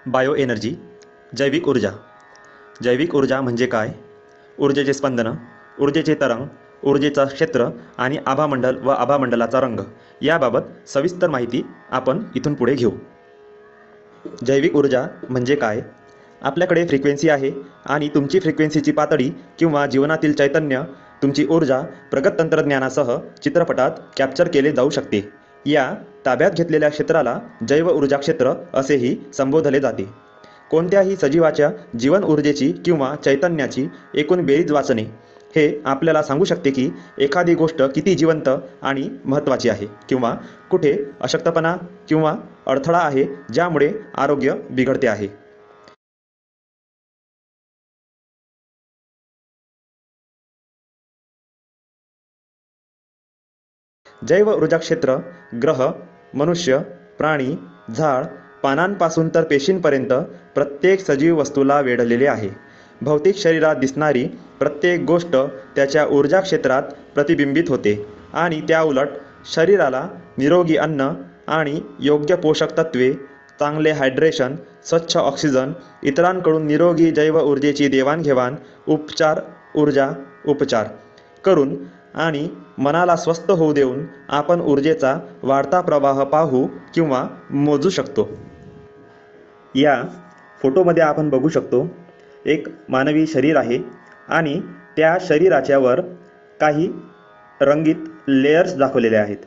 Bio energy, जैविक ऊर्जा. जैविक ऊर्जा म्हणजे काय? ऊर्जेचे स्पंदन, ऊर्जेचे तरंग, ऊर्जेचा क्षेत्र आणि आभामंडल व आभामंडलाचा रंग याबाबत सविस्तर माहिती आपण इथून पुढे घेऊ. जैविक ऊर्जा म्हणजे काय? आपल्याकडे फ्रिक्वेन्सी आहे आणि तुमची फ्रिक्वेन्सीची पातळी किंवा जीवनातील चैतन्य, तुमची ऊर्जा प्रगत तंत्रज्ञानासह चित्रपटात कॅप्चर केले जाऊ शकते. या ताब्यात घेतलेल्या क्षेत्राला जैव ऊर्जा क्षेत्र असेही संबोधले जाते. कोणत्याही सजीवाच्या जीवन ऊर्जेची किंवा चैतन्याची एकूण बेरीज वाचणे हे आपल्याला सांगू शकते की एखादी गोष्ट किती जिवंत आणि महत्त्वाची आहे किंवा कुठे अशक्तपणा किंवा अडथळा आहे ज्यामुळे आरोग्य बिघडते आहे. जैव ऊर्जा क्षेत्र ग्रह, मनुष्य, प्राणी, झाड, पानांपासून तर पेशींपर्यंत प्रत्येक सजीव वस्तूला वेढलेले आहे. भौतिक शरीरात दिसणारी प्रत्येक गोष्ट त्याच्या ऊर्जा क्षेत्रात प्रतिबिंबित होते आणि त्याउलट शरीराला निरोगी अन्न आणि योग्य पोषक तत्वे, चांगले हायड्रेशन, स्वच्छ ऑक्सिजन, इतरांकडून निरोगी जैव ऊर्जेची देवाणघेवाण, उपचार करून आणि मनाला स्वस्थ होऊ देऊन आपण ऊर्जेचा वाढता प्रवाह पाहू किंवा मोजू शकतो. या फोटोमध्ये आपण बघू शकतो एक मानवी शरीर आहे आणि त्या शरीराच्या वर काही रंगीत लेयर्स दाखवलेले आहेत.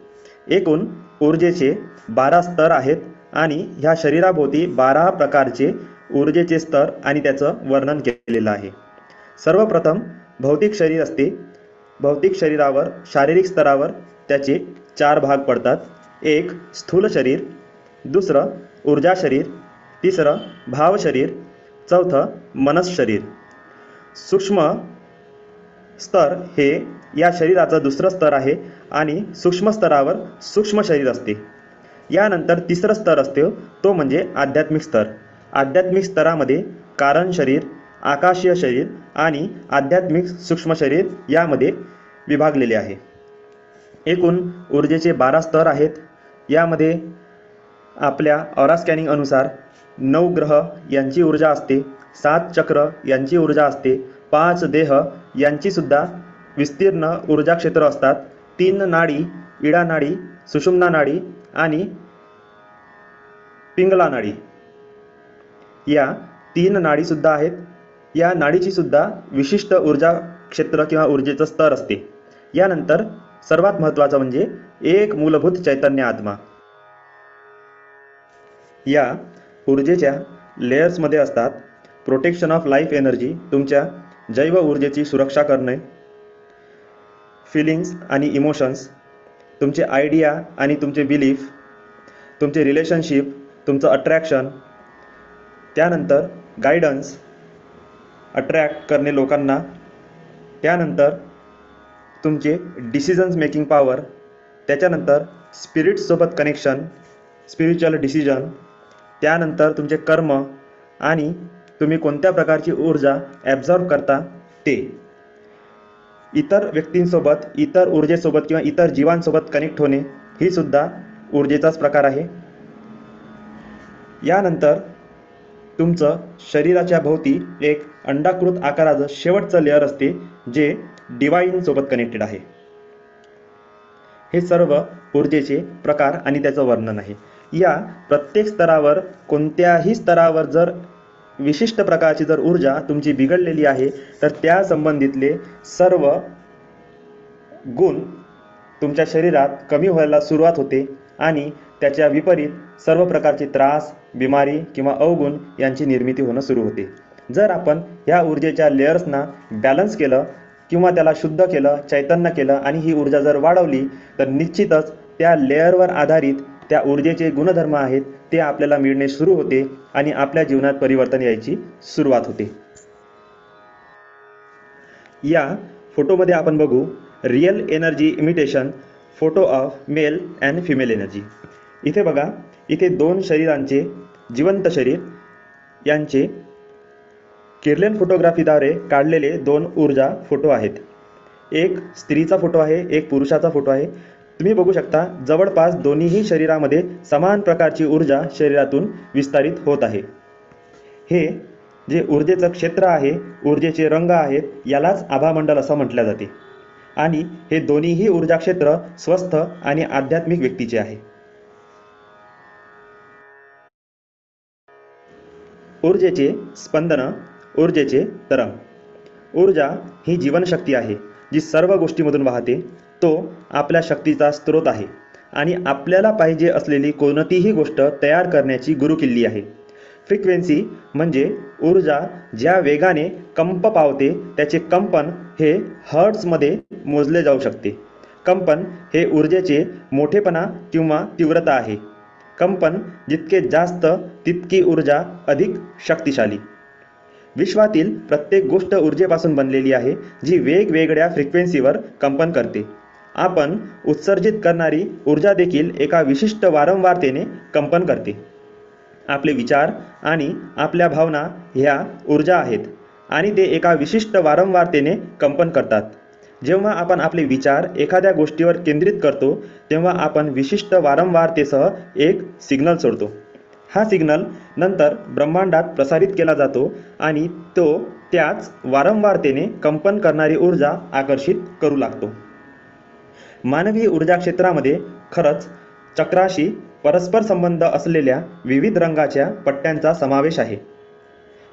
एकूण ऊर्जेचे 12 स्तर आहेत आणि ह्या शरीराभोवती 12 प्रकारचे ऊर्जेचे स्तर आणि त्याचं वर्णन केलेलं आहे. सर्वप्रथम भौतिक शरीर असते. भौतिक शरीरावर शारीरिक स्तरावर त्याचे 4 भाग पडतात. एक स्थूल शरीर, दुसरं ऊर्जा शरीर, तिसरं भाव शरीर, चौथं मनस शरीर. सूक्ष्म स्तर हे या शरीराचं दुसरं स्तर आहे आणि सूक्ष्म स्तरावर सूक्ष्म शरीर असते. यानंतर तिसरं स्तर असते तो म्हणजे आध्यात्मिक स्तर. आध्यात्मिक स्तरामध्ये कारण शरीर, आकाशीय शरीर आणि आध्यात्मिक सूक्ष्म शरीर यामध्ये विभागलेले आहे. एकूण ऊर्जेचे 12 स्तर आहेत. यामध्ये आपल्या ऑरा स्कॅनिंग अनुसार 9 ग्रह यांची ऊर्जा असते, 7 चक्र यांची ऊर्जा असते, 5 देह यांची सुद्धा विस्तीर्ण ऊर्जा क्षेत्र असतात, 3 नाडी, इडा नाडी, सुषुम्ना नाडी आणि पिंगला नाडी या 3 नाडीसुद्धा आहेत. या नाडीची सुद्धा विशिष्ट ऊर्जा क्षेत्र किंवा ऊर्जेचं स्तर असते. यानंतर सर्वात महत्त्वाचं म्हणजे एक मूलभूत चैतन्य आत्मा. या ऊर्जेच्या लेयर्समध्ये असतात प्रोटेक्शन ऑफ लाईफ एनर्जी, तुमच्या जैव ऊर्जेची सुरक्षा करणे, फिलिंग्स आणि इमोशन्स, तुमचे आयडिया आणि तुमचे बिलीफ, तुमचे रिलेशनशिप, तुमचं अट्रॅक्शन, त्यानंतर गायडन्स, अट्रॅक्ट करणे लोकांना, त्यानंतर तुमचे डिसिजन्स मेकिंग पॉवर, त्याच्यानंतर स्पिरिट्ससोबत कनेक्शन, स्पिरिच्युअल डिसिजन, त्यानंतर तुमचे कर्म आणि तुम्ही कोणत्या प्रकारची ऊर्जा ॲब्झॉर्ब करता ते. इतर व्यक्तींसोबत, इतर ऊर्जेसोबत किंवा इतर जीवांसोबत कनेक्ट होणे ही सुद्धा ऊर्जेचाच प्रकार आहे. यानंतर तुमचं शरीराच्या भोवती एक अंडाकृत आकाराचं शेवटचं लेअर असते जे डिवाइन सोबत कनेक्टेड आहे. हे सर्व ऊर्जेचे प्रकार आणि त्याचं वर्णन आहे. या प्रत्येक स्तरावर, कोणत्याही स्तरावर जर विशिष्ट प्रकारची जर ऊर्जा तुमची बिघडलेली आहे तर त्या संबंधितले सर्व गुण तुमच्या शरीरात कमी व्हायला सुरुवात होते आणि त्याच्या विपरीत सर्व प्रकारचे त्रास, बिमारी किंवा अवगुण यांची निर्मिती होणं सुरू होते. जर आपण ह्या ऊर्जेच्या लेयर्सना बॅलन्स केलं किंवा त्याला शुद्ध केलं, चैतन्य केलं आणि ही ऊर्जा जर वाढवली तर निश्चितच त्या लेअरवर आधारित त्या ऊर्जेचे गुणधर्म आहेत ते आपल्याला मिळणे सुरू होते आणि आपल्या जीवनात परिवर्तन यायची सुरुवात होते. या फोटोमध्ये आपण बघू real energy imitation photo of male and female energy. इथे बघा, इथे 2 शरीरांचे, जिवंत शरीर यांचे किर्लेन फोटोग्राफीद्वारे काढलेले 2 ऊर्जा फोटो आहेत. एक स्त्रीचा फोटो आहे, एक पुरुषाचा फोटो आहे. तुम्ही बघू शकता जवळपास दोन्हीही शरीरामध्ये समान प्रकारची ऊर्जा शरीरातून विस्तारित होत आहे. हे जे ऊर्जेचं क्षेत्र आहे, ऊर्जेचे रंग आहेत, यालाच आभामंडल असं म्हटलं जाते. आणि हे दोन्हीही ऊर्जा क्षेत्र स्वस्थ आणि आध्यात्मिक व्यक्तीचे आहे. ऊर्जेचे स्पंदन, ऊर्जेचे तरंग. ऊर्जा ही जीवनशक्ती आहे, जी सर्व गोष्टीमधून वाहते. तो आपल्या शक्तीचा स्रोत आहे आणि आपल्याला पाहिजे असलेली कोणतीही गोष्ट तयार करण्याची गुरुकिल्ली आहे. फ्रिक्वेन्सी म्हणजे ऊर्जा ज्या वेगाने कंप पावते त्याचे कंपन हे हर्ट्झमध्ये मोजले जाऊ शकते. कंपन हे ऊर्जेचे मोठेपणा किंवा तीव्रता आहे. कंपन जितके जास्त तितकी ऊर्जा अधिक शक्तिशाली. विश्वातील प्रत्येक गोष्ट ऊर्जेपासून बनलेली आहे, जी वेगवेगळ्या फ्रिक्वेन्सीवर कंपन करते. आपण उत्सर्जित करणारी ऊर्जा देखील एका विशिष्ट वारंवारतेने कंपन करते. आपले विचार आणि आपल्या भावना ह्या ऊर्जा आहेत आणि ते एका विशिष्ट वारंवारतेने कंपन करतात. जेव्हा आपण आपले विचार एखाद्या गोष्टीवर केंद्रित करतो तेव्हा आपण विशिष्ट वारंवारतेसह एक सिग्नल सोडतो. हा सिग्नल नंतर ब्रह्मांडात प्रसारित केला जातो आणि तो त्याच वारंवारतेने कंपन करणारी ऊर्जा आकर्षित करू लागतो. मानवी ऊर्जा क्षेत्रामध्ये खरंच चक्राशी परस्पर संबंध असलेल्या विविध रंगाच्या पट्ट्यांचा समावेश आहे.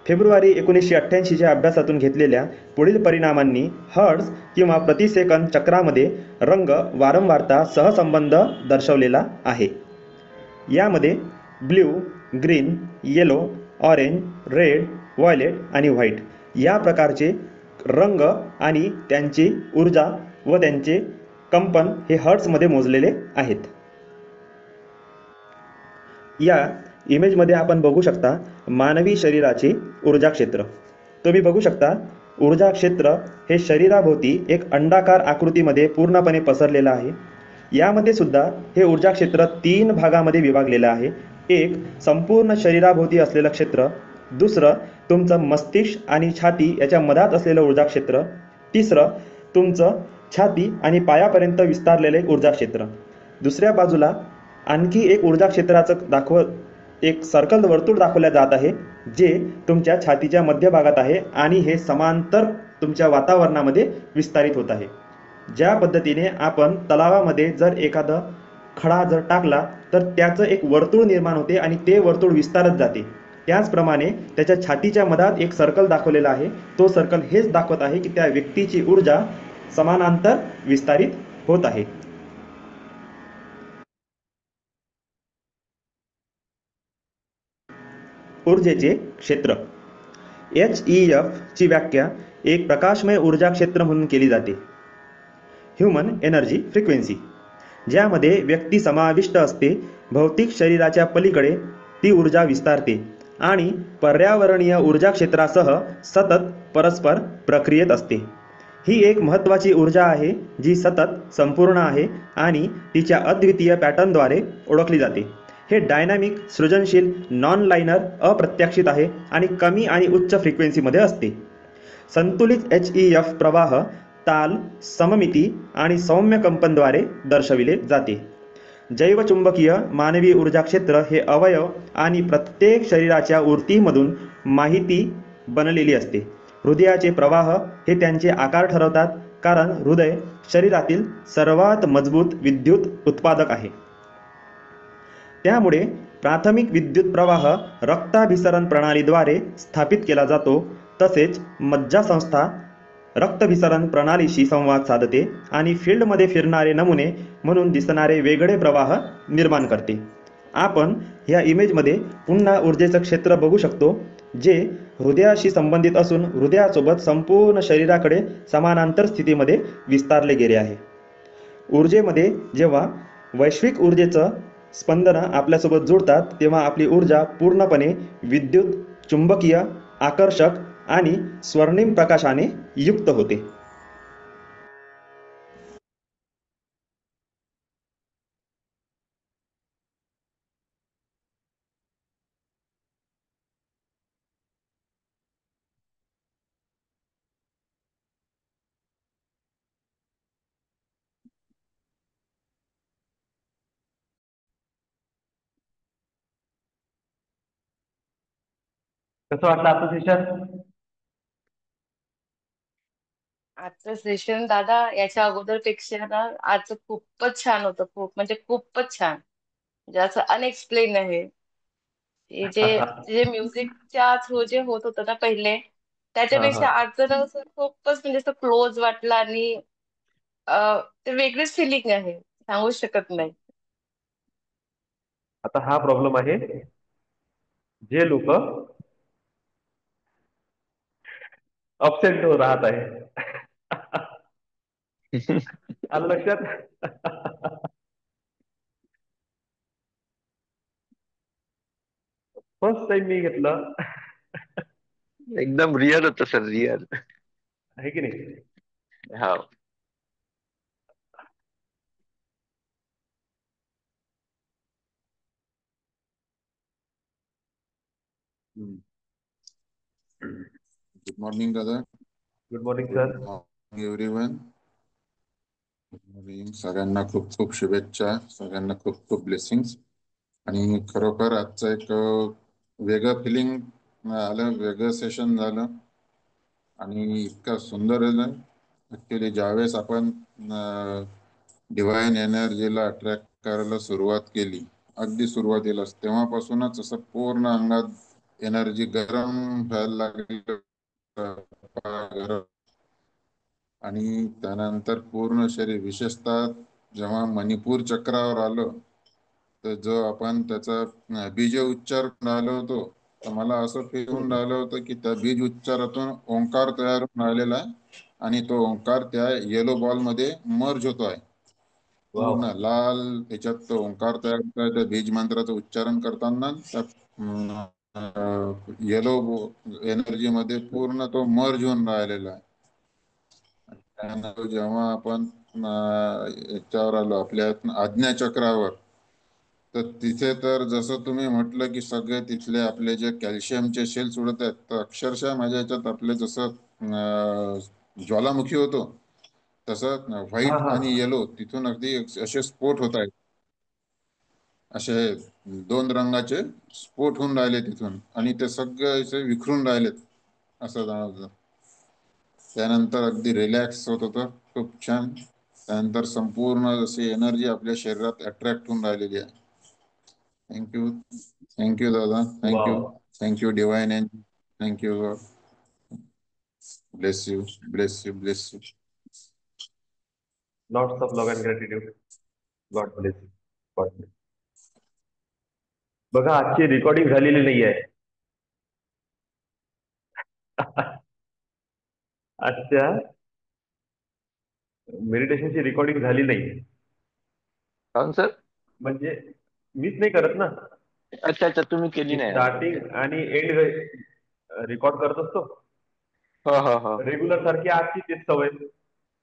फेब्रुवारी 1988च्या अभ्यासातून घेतलेल्या पुढील परिणामांनी हर्ट्झ किंवा प्रति सेकंद चक्रामध्ये रंग वारंवारता सहसंबंध दर्शवलेला आहे. यामध्ये blue, green, yellow, orange, red, violet आणि व्हाईट या प्रकारचे रंग आणि त्यांची ऊर्जा व त्यांचे कंपन हे हर्ट्झमध्ये मोजलेले आहेत. या इमेजमध्ये आपण बघू शकता मानवी शरीराचे ऊर्जा क्षेत्र. तुम्ही बघू शकता ऊर्जा क्षेत्र हे शरीराभोवती एक अंडाकार आकृतीमध्ये पूर्णपणे पसरलेलं आहे. यामध्ये सुद्धा हे ऊर्जा क्षेत्र 3 भागामध्ये विभागलेलं आहे. एक संपूर्ण शरीराभोवती असलेलं क्षेत्र, दुसरं तुमचं मस्तिष्क आणि छाती याच्या मधात असलेलं ऊर्जा क्षेत्र, तिसरं तुमचं छाती आणि पायापर्यंत विस्तारलेले ऊर्जा क्षेत्र. दुसऱ्या बाजूला आणखी एक ऊर्जा क्षेत्राचं एक सर्कल वर्तुळ दाखवल्या जात आहे, जे तुमच्या छातीच्या मध्यभागात आहे आणि हे समांतर तुमच्या वातावरणामध्ये विस्तारित होत आहे. ज्या पद्धतीने आपण तलावामध्ये जर एखादा खडा जर टाकला तर त्याचं एक वर्तुळ निर्माण होते आणि ते वर्तुळ विस्तारत जाते, त्याचप्रमाणे त्याच्या छातीच्या मधात एक सर्कल दाखवलेला आहे. तो सर्कल हेच दाखवत आहे की त्या व्यक्तीची ऊर्जा समानांतर विस्तारित होत आहे. ऊर्जेचे क्षेत्र. HEF ची व्याख्या एक प्रकाशमय ऊर्जा क्षेत्र म्हणून केली जाते. ह्यूमन एनर्जी फ्रिक्वेन्सी, ज्यामध्ये व्यक्ती समाविष्ट असते. भौतिक शरीराच्या पलीकडे ती ऊर्जा विस्तारते आणि पर्यावरणीय ऊर्जा क्षेत्रासह सतत परस्पर प्रक्रियेत असते. ही एक महत्त्वाची ऊर्जा आहे जी सतत संपूर्ण आहे आणि तिच्या अद्वितीय पॅटर्नद्वारे ओळखली जाते. हे डायनॅमिक, सृजनशील, नॉन लाइनर, अप्रत्याशित आहे आणि कमी आणि उच्च फ्रिक्वेन्सीमध्ये असते. संतुलित HEF प्रवाह ताल, सममिती आणि सौम्य कंपनद्वारे दर्शविले जाते. जैवचुंबकीय मानवी ऊर्जा क्षेत्र हे अवयव आणि प्रत्येक शरीराच्या ऊर्तीमधून माहिती बनलेली असते. हृदयाचे प्रवाह हे त्यांचे आकार ठरवतात, कारण हृदय शरीरातील सर्वात मजबूत विद्युत उत्पादक आहे. त्यामुळे प्राथमिक विद्युत प्रवाह रक्ताभिसरण प्रणालीद्वारे स्थापित केला जातो. तसेच मज्जासंस्था रक्तभिसरण प्रणालीशी संवाद साधते आणि फील्डमध्ये फिरणारे नमुने म्हणून दिसणारे वेगळे प्रवाह निर्माण करते. आपण ह्या इमेजमध्ये पुन्हा ऊर्जेचं क्षेत्र बघू शकतो, जे हृदयाशी संबंधित असून हृदयासोबत संपूर्ण शरीराकडे समानांतर स्थितीमध्ये विस्तारले गेले आहे. ऊर्जेमध्ये जेव्हा वैश्विक ऊर्जेचं स्पंदनं आपल्यासोबत जुळतात तेव्हा आपली ऊर्जा पूर्णपणे विद्युत, चुंबकीय, आकर्षक आणि स्वर्णिम प्रकाशाने युक्त होते. कसं वाटलं आजचं सेशन? आजचं सेशन दादा याच्या अगोदरपेक्षा ना आजचं खूपच छान होतं. खूप म्हणजे खूपच छान. म्हणजे असं अनएक्सप्लेन आहे. हे जे जे म्युझिकच्या थ्रू जे होत होतं ना पहिले, हा हा. त्याच्यापेक्षा आजचं ना असं खूपच म्हणजे असं क्लोज वाटलं आणि ते वेगळीच फिलिंग आहे. सांगू शकत नाही. आता हा प्रॉब्लेम आहे, जे लोक अपसेंट हो राहत आहे. आलं लक्षात? फर्स्ट टाइम मी घेतलं. एकदम रिअल होतं सर, रिअल. आहे की नाही? हो. गुड मॉर्निंग दादा. Good morning good sir. Morning everyone. Good morning. सगळ्यांना खूप खूप शुभेच्छा, सगळ्यांना खूप खूप ब्लेसिंग्स. आणि खरोखर आजचं एक वेगळं फिलिंग आलं, वेगळं सेशन झालं आणि इतकं सुंदर झालं. ॲक्च्युली ज्यावेळेस आपण डिव्हाइन एनर्जीला अट्रॅक्ट करायला सुरुवात केली, अगदी सुरुवातीलाच, तेव्हापासूनच असं पूर्ण अंगात एनर्जी गरम व्हायला लागली. आणि त्यानंतर पूर्ण शरीर, विशेषतः जेव्हा मणिपूर चक्रावर आलो, तर जो आपण त्याचा बीज उच्चार राहिलो होतो, तर मला असं फील होऊन राहिलं होतं की त्या बीज उच्चारातून ओंकार तयार होऊन राहिलेला आहे आणि तो ओंकार त्या येलो बॉल मध्ये मर्ज होतो आहे. वाव. पूर्ण लाल त्याच्यात तो ओंकार तयार होत आहे. त्या बीज मंत्राचं उच्चारण करताना त्या येलो एनर्जी मध्ये पूर्ण तो मर्ज होऊन राहिलेला आहे. त्यानंतर जेव्हा आपण याच्यावर आलो, आपल्या आज्ञाचक्रावर, तर तिथे तर जसं तुम्ही म्हटलं की सगळे तिथले आपले जे कॅल्शियमचे शेल्स उडत आहेत, तर अक्षरशः माझ्या ह्याच्यात आपले जसं ज्वालामुखी होतो, तसं हा व्हाईट हा. आणि येलो तिथून अगदी असे स्फोट होत आहेत. असे दोन रंगाचे स्फोट होऊन राहिले तिथून आणि ते सगळे असे विखरून राहिलेत असं जाणवतं. त्यानंतर अगदी रिलॅक्स होत होतं, खूप छान. त्यानंतर संपूर्ण अशी एनर्जी आपल्या शरीरात अट्रॅक्ट होऊन राहिलेली आहे. थँक्यू. थँक्यू दादा. Thank you. Wow. Thank you divine end thank you. Bless you. Bless you. Bless you. Lots of love and gratitude. God bless. God bless. बघा आजची रेकॉर्डिंग झालेली नाही आहे. आजच्या मेडिटेशनची रेकॉर्डिंग झाली नाही. काऊन सर? म्हणजे मीच नाही करत ना. अच्छा अच्छा, तुम्ही केली मी नाही आज. ओके. स्टार्टिंग आणि एंड रेकॉर्ड करत असतो हो हो हो. रेग्युलर सारखी. आजची तेच सवय.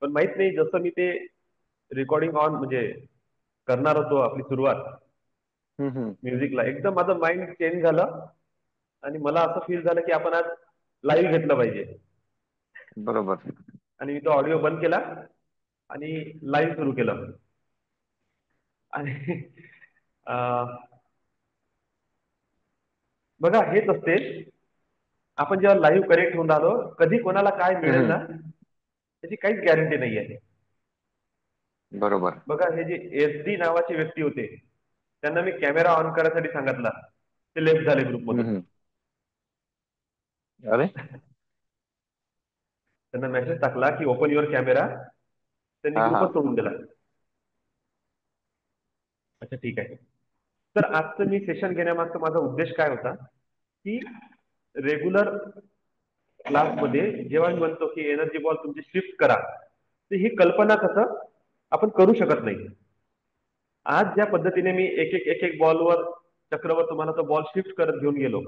पण माहित नाही, जसं मी ते रेकॉर्डिंग ऑन म्हणजे करणार होतो आपली सुरुवात हम्म. म्युझिकला, एकदम माझं माइंड चेंज झालं आणि मला असं फील झालं की आपण आज लाईव्ह घेतलं पाहिजे. बरोबर. आणि मी तो ऑडिओ बंद केला आणि लाईव्ह सुरू केलं. आणि अं, बघा हेच असते, आपण जेव्हा लाईव्ह कनेक्ट होऊन राहिलो, कधी कोणाला काय मिळेल हम्म. ना त्याची काहीच गॅरंटी नाही आहे. बरोबर. बघा हे जे एस डी नावाचे व्यक्ती होते, त्यांना मी कॅमेरा ऑन करायसाठी सांगितला, ते लेफ्ट झाले ग्रुपमधून. हम्म. अरे. त्यांना मेसेज टाकला की ओपन युअर कॅमेरा, त्यांनी हा हा. ग्रुपच सोडून दिला. अच्छा ठीक आहे. तर आजचं मी सेशन घेण्यामागचा माझा उद्देश काय होता, की रेग्युलर क्लासमध्ये जेव्हा मी म्हणतो की एनर्जी बॉल तुमची शिफ्ट करा, तर ही कल्पना कसं आपण करू शकत नाही. आज ज्या पद्धतीने मी एक एक बॉलवर, चक्रवर तुम्हाला तो बॉल शिफ्ट करत घेऊन गेलो,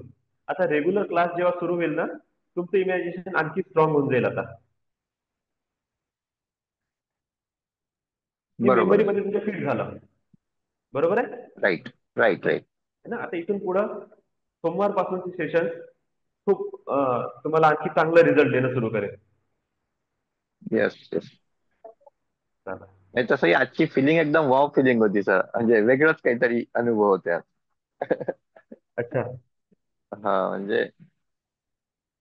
आता रेग्युलर क्लास जेव्हा सुरू होईल ना, तुमचं इमॅजिनेशन आणखी स्ट्रॉंग होऊन जाईल. आता हे बरोबर. मेमरीमध्ये तुमच्या फिट झालं. बरोबर आहे राईट राईट राईट. है ना? आता इथून पुढं सोमवारपासूनचे सेशन खूप तुम्हाला आणखी चांगला रिझल्ट देणं सुरू करेल. Yes yes. चला. नाही, तसंही आजची फिलिंग एकदम वॉव फिलिंग होती सर, म्हणजे वेगळंच काहीतरी अनुभव होते आज. अच्छा. हा म्हणजे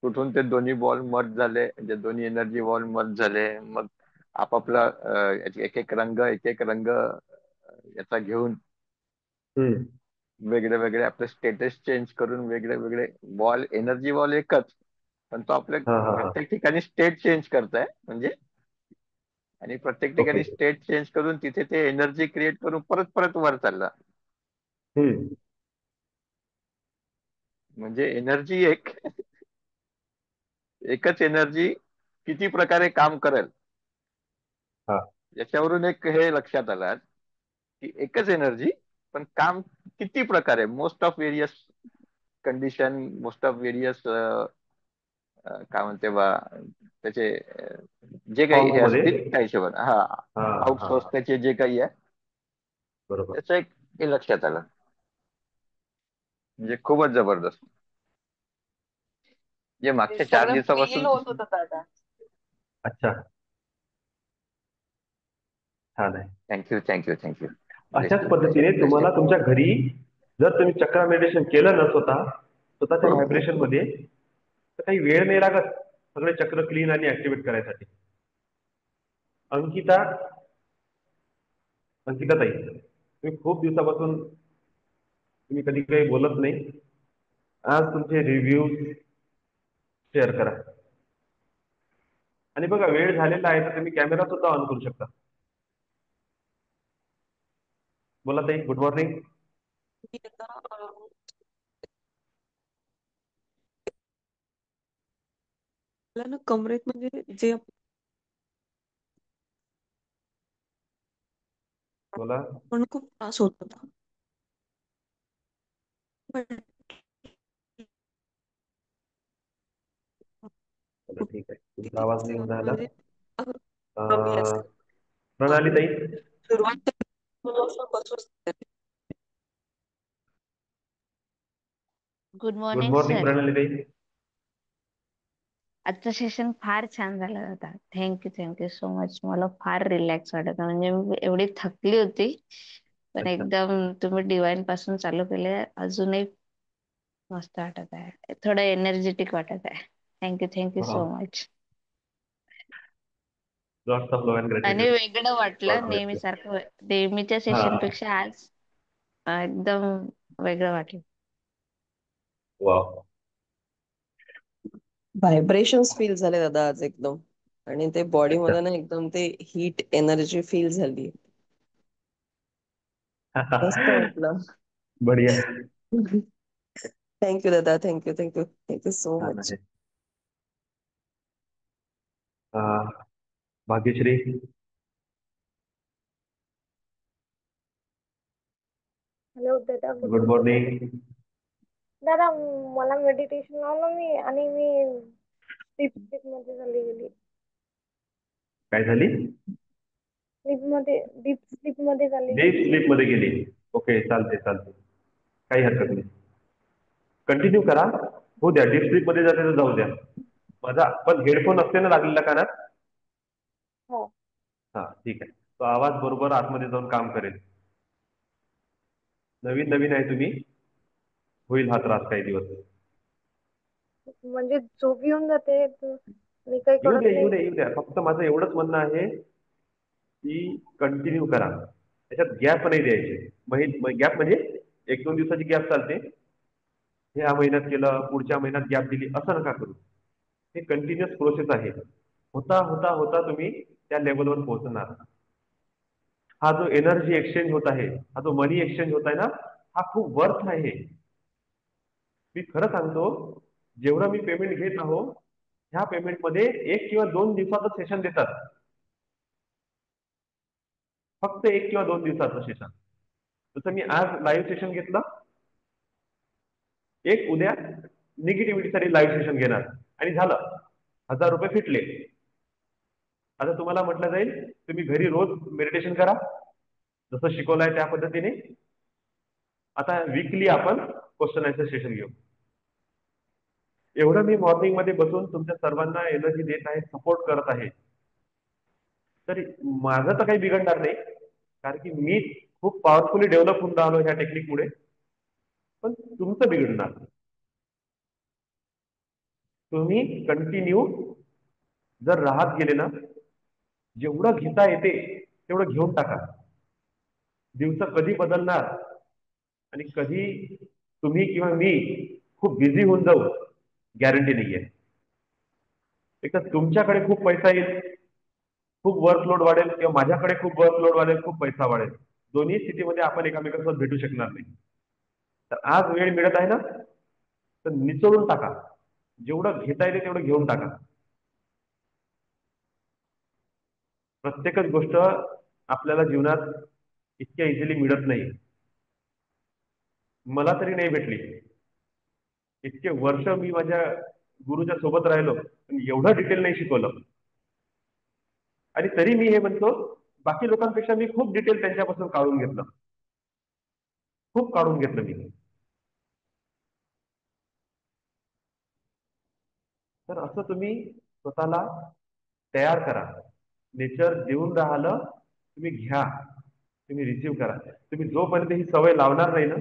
कुठून ते दोन्ही बॉल मर्ज झाले, म्हणजे दोन्ही एनर्जी बॉल मर्ज झाले. मग आपापला एक एक रंग याचा घेऊन हम्म. वेगळे वेगळे आपले स्टेटस चेंज करून वेगळे वेगळे बॉल, एनर्जी बॉल एकच, पण तो आपल्या हा हा हा. प्रत्येक ठिकाणी स्टेट चेंज करताय म्हणजे. आणि प्रत्येक ओके. ठिकाणी स्टेट चेंज करून तिथे ते एनर्जी क्रिएट करून परत परत वर चालला. हम्म. म्हणजे एनर्जी एकच एनर्जी किती प्रकारे काम करेल हा. याच्यावरून एक हे लक्षात आलं आज, की एकच एनर्जी पण काम किती प्रकारे, most of various condition, most of various काय म्हणते बा त्याचे जे काही हे फॉर्म्स मध्ये. असतील त्या हिशोबाने, हा हा हा आउटसोर्स हा. त्याचे जे काही आहे बरोबर. त्याचं एक हे लक्षात आलं. म्हणजे खूपच जबरदस्त. जे ते मागच्या चार सगळं फील दिवसापासून होत होतं दादा. अच्छा. छान आहे. Thank you thank you thank you. अशाच पद्धतीने तुम्हाला तुमच्या घरी जर तुम्ही चक्र मेडिटेशन केलं ना स्वतःच्या व्हायब्रेशन मध्ये, तर काही वेळ नाही लागत सगळे चक्र क्लीन आणि ऍक्टिव्हेट करायसाठी. अंकिता अंकिता ताई, तुम्ही खूप दिवसापासून तुम्ही कधी काही बोलत नाही. आज तुमचे रिव्ह्यू शेअर करा. आणि बघा वेळ झालेला आहे तर तुम्ही कॅमेरा सुद्धा ऑन करू शकता. बोला ताई, गुड मॉर्निंग. मी आता मला ना कमरेत म्हणजे जे बोला. आपण खूप त्रास होत होता. पण चला ठीक आहे, तुमचा किती आवाज नाही येऊन दिवसानं राहिला. म्हणजे कमी अं, असेल. प्रणाली ताई. सुरुवात असं बसूच good good morning morning sir. Pranali tai. आजचं सेशन फार छान झालं होता. Thank you so much. मला फार रिलॅक्स वाटत होतं. म्हणजे मी एवढी थकली होती, पण अच्छा. एकदम तुम्ही डिवाइन पासून चालू केले, अजूनही मस्त वाटत आहे. थोडं एनर्जेटिक वाटत आहे. Thank you so much. Lots of love and आणि ग्रॅटिट्यूड. वेगळं वाटलं, गॉड ब्लेस यू. नेहमीच्या हा. सेशन पेक्षा आज एकदम वेगळं वाटलं. वा. व्हायब्रेशन्स फील झाले दादा आज एकदम. आणि ते बॉडी अच्छा. मध्ये ना एकदम ते हीट एनर्जी फील झाली. मस्त वाटलं. बढिया. थँक्यू दादा, थँक्यू सो छान मच. आहे. अं, भाग्यश्री. हॅलो दादा, गुड गुड मॉर्निंग. मॉर्निंग. दादा, मला मेडिटेशन लावलं मी आणि मी डीप मध्ये चालली गेली. काय झाली? डीप स्लीप मध्ये चालली डीप गेली. स्लीप मध्ये गेली. ओके, चालते चालते, काही हरकत नाही. कंटिन्यू करा, हो द्या. डीप स्लीप मध्ये जाते तर जाऊ द्या. माझा पण हेडफोन असते ना लागलेला कानात. हो. हा ठीक आहे, तो आवाज बरोबर आतमध्ये जाऊन काम करेल. नवीन नवीन आहे तुम्ही, होईल हा त्रास काही दिवस. म्हणजे झोप येऊन जाते, मी काही येऊ करत द्या येऊ नाही. द्या येऊ द्या. फक्त माझं एवढंच म्हणणं आहे की कंटिन्यू करा, त्याच्यात गॅप नाही द्यायचे. गॅप म्हणजे एक दोन दिवसाची गॅप चालते. ह्या महिन्यात केलं, पुढच्या महिन्यात गॅप दिली, असं नका करू. हे कंटिन्युअस प्रोसेस आहे. होता होता होता तुम्ही त्या लेवलवर पोहोचणार. हा जो एनर्जी एक्सचेंज होत आहे, हा जो मनी एक्सचेंज होत आहे ना, हा खूप वर्थ आहे. मी खरं सांगतो, जेवढं मी पेमेंट घेत आहो, ह्या पेमेंटमध्ये 1 किंवा 2 दिवसाचं सेशन देतात. फक्त 1 किंवा 2 दिवसाचं सेशन. जसं मी आज लाईव्ह सेशन घेतलं, एक उद्या निगेटिव्हिटीसाठी लाईव्ह सेशन घेणार आणि झालं, 1000 रुपये फिटले. आता तुम्हाला म्हटलं जाईल तुम्ही घरी रोज मेडिटेशन करा, जसं शिकवलंय त्या पद्धतीने. आता वीकली आपण क्वेश्चन आन्सर सेशन घेऊ. एवढं मी मॉर्निंग मध्ये बसून तुमच्या सर्वांना एनर्जी देत आहे, सपोर्ट करत आहे, तर माझं तर काही बिघडणार नाही, कारण की मी खूप पॉवरफुली डेव्हलप होऊन राहिलो ह्या टेक्निकमुळे. पण तुमचं बिघडणार. तुम्ही कंटिन्यू जर राहत गेले ना, जेवढं घेता येते तेवढं घेऊन टाका. दिवस कधी बदलणार आणि कधी तुम्ही किंवा मी खूप बिझी होऊन जाऊ गॅरंटी नाहीये. एक तर तुमच्याकडे खूप पैसा येईल, खूप वर्कलोड वाढेल, किंवा माझ्याकडे खूप वर्कलोड वाढेल, खूप पैसा वाढेल. दोन्ही स्थितीमध्ये आपण एकामेकांसोबत भेटू शकणार नाही. तर आज वेळ मिळत आहे ना, तर निचळून टाका. जेवढं घेता येते तेवढं घेऊन टाका. प्रत्येकच गोष्ट आपल्याला जीवनात इतक्या इझिली मिळत नाही. मला तरी नाही भेटली. इतके वर्ष मी माझ्या गुरुच्या सोबत राहिलो, पण एवढं डिटेल नाही शिकवलं. आणि तरी मी हे म्हणतो, बाकी लोकांपेक्षा मी खूप डिटेल त्यांच्यापासून काढून घेतलं, खूप काढून घेतलं मी. तर असं तुम्ही स्वतःला तयार करा. नेचर देऊन राहिलं, तुम्ही घ्या, तुम्ही रिसीव्ह करा. तुम्ही जोपर्यंत ही सवय लावणार नाही ना,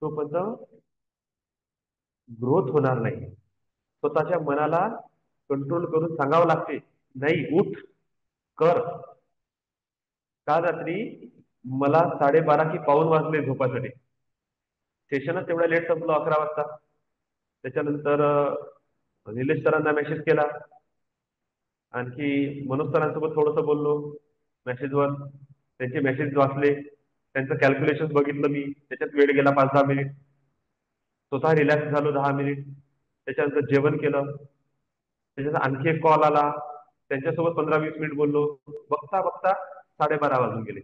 तोपर्यंत ग्रोथ होणार नाही. स्वतःच्या मनाला कंट्रोल करून सांगावं लागते, नाही उठ, कर. काल रात्री मला 12:30 की पाऊण वाजले झोपासाठी. सेशनच तेवढ्या लेट संपलं, 11 वाजता. त्याच्यानंतर निलेश सरांना मेसेज केला, आणखी मनोज सरांसोबत थोडंसं बोललो मेसेजवर. त्यांचे मेसेज वाचले, त्यांचं कॅल्क्युलेशन बघितलं मी. त्याच्यात वेळ गेला 5-10 मिनिट. स्वतः रिलॅक्स झालो 10 मिनिट. त्याच्यानंतर जेवण केलं. त्याच्यानंतर आणखी एक कॉल आला, त्यांच्यासोबत 15-20 मिनिट बोललो. बघता बघता 12:30 वाजून गेले.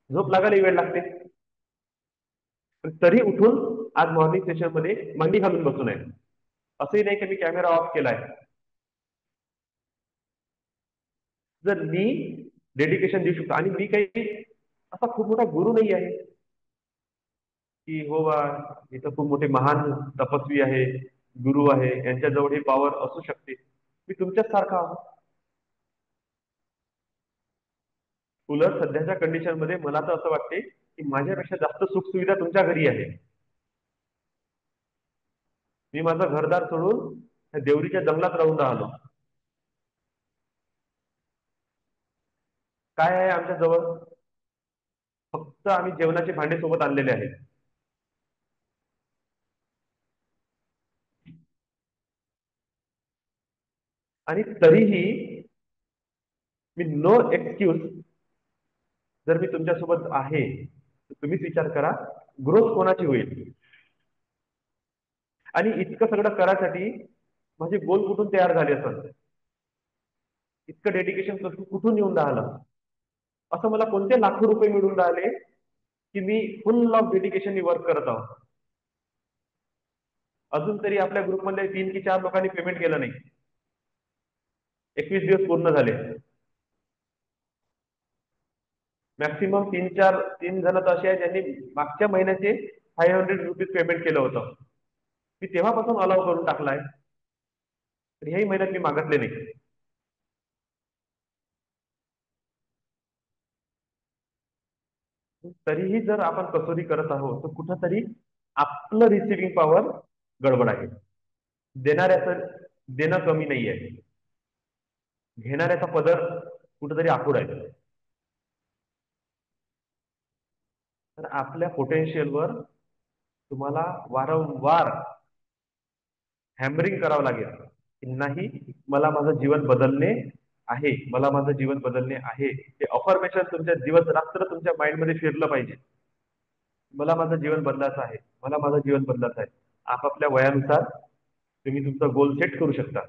झोप लागायला वेळ लागते, पण तरी उठून आज मॉर्निंग सेशन मध्ये मांडी घालून बसून आहे. असंही नाही की मी कॅमेरा ऑफ केलाय. जर मी डेडिकेशन देऊ शकतो, आणि मी काही असा खूप मोठा गुरु नाही आहे की हो बा इथं खूप मोठे महान तपस्वी आहे, गुरु आहे, यांच्याजवळ ही पॉवर असू शकते. मी तुमच्याच सारखा आहो. उलट सध्याच्या कंडिशन मध्ये मला तर असं वाटते की माझ्यापेक्षा जास्त सुखसुविधा तुमच्या घरी आहे. मी माझं घरदार सोडून त्या देवरीच्या जंगलात राहून राहिलो. काय आहे आमच्या जवळ? फक्त आम्ही जेवणाचे भांडे सोबत आणलेले आहेत. आणि तरीही मी नो एक्सक्यूज, जर मी तुमच्यासोबत आहे तर तुम्हीच विचार करा ग्रोथ कोणाची होईल. आणि इतकं सगळं करायसाठी माझे गोल कुठून तयार झाले असं, इतकं डेडिकेशन कुठून येऊन राहिलं? असं मला कोणते लाखो रुपये मिळून राहिले की मी फुल ऑफ डेडिकेशन वर्क करत आहोत? अजून तरी आपल्या ग्रुपमध्ये 3 की 4 लोकांनी पेमेंट केलं नाही. 21 दिवस पूर्ण झाले. मॅक्सिमम 3 जण तर असे आहेत ज्यांनी मागच्या महिन्याचे 500 रुपीज पेमेंट केलं होतं. मी तेव्हापासून अलाव करून टाकलाय, तर ह्याही महिन्यात मी मागितले नाही. तरीही जर आपण कसोरी करत आहोत तर कुठंतरी आपलं रिसिव्हिंग पॉवर गडबड आहे. देणाऱ्याचं देणं कमी नाही आहे, घेणाऱ्याचा पदर कुठेतरी आखूड आहे. तर आपल्या पोटेन्शियलवर तुम्हाला वारंवार हॅमरिंग करावं लागेल की नाही, मला माझं जीवन बदलणे आहे, मला माझं जीवन बदलणे आहे. हे अफर्मेशन तुमच्या दिवस रात्र तुमच्या माइंडमध्ये फिरलं पाहिजे. मला माझं जीवन बदलायचं आहे, मला माझं जीवन बदलायचं आहे. आपापल्या वयानुसार तुम्ही तुमचा गोल सेट करू शकता.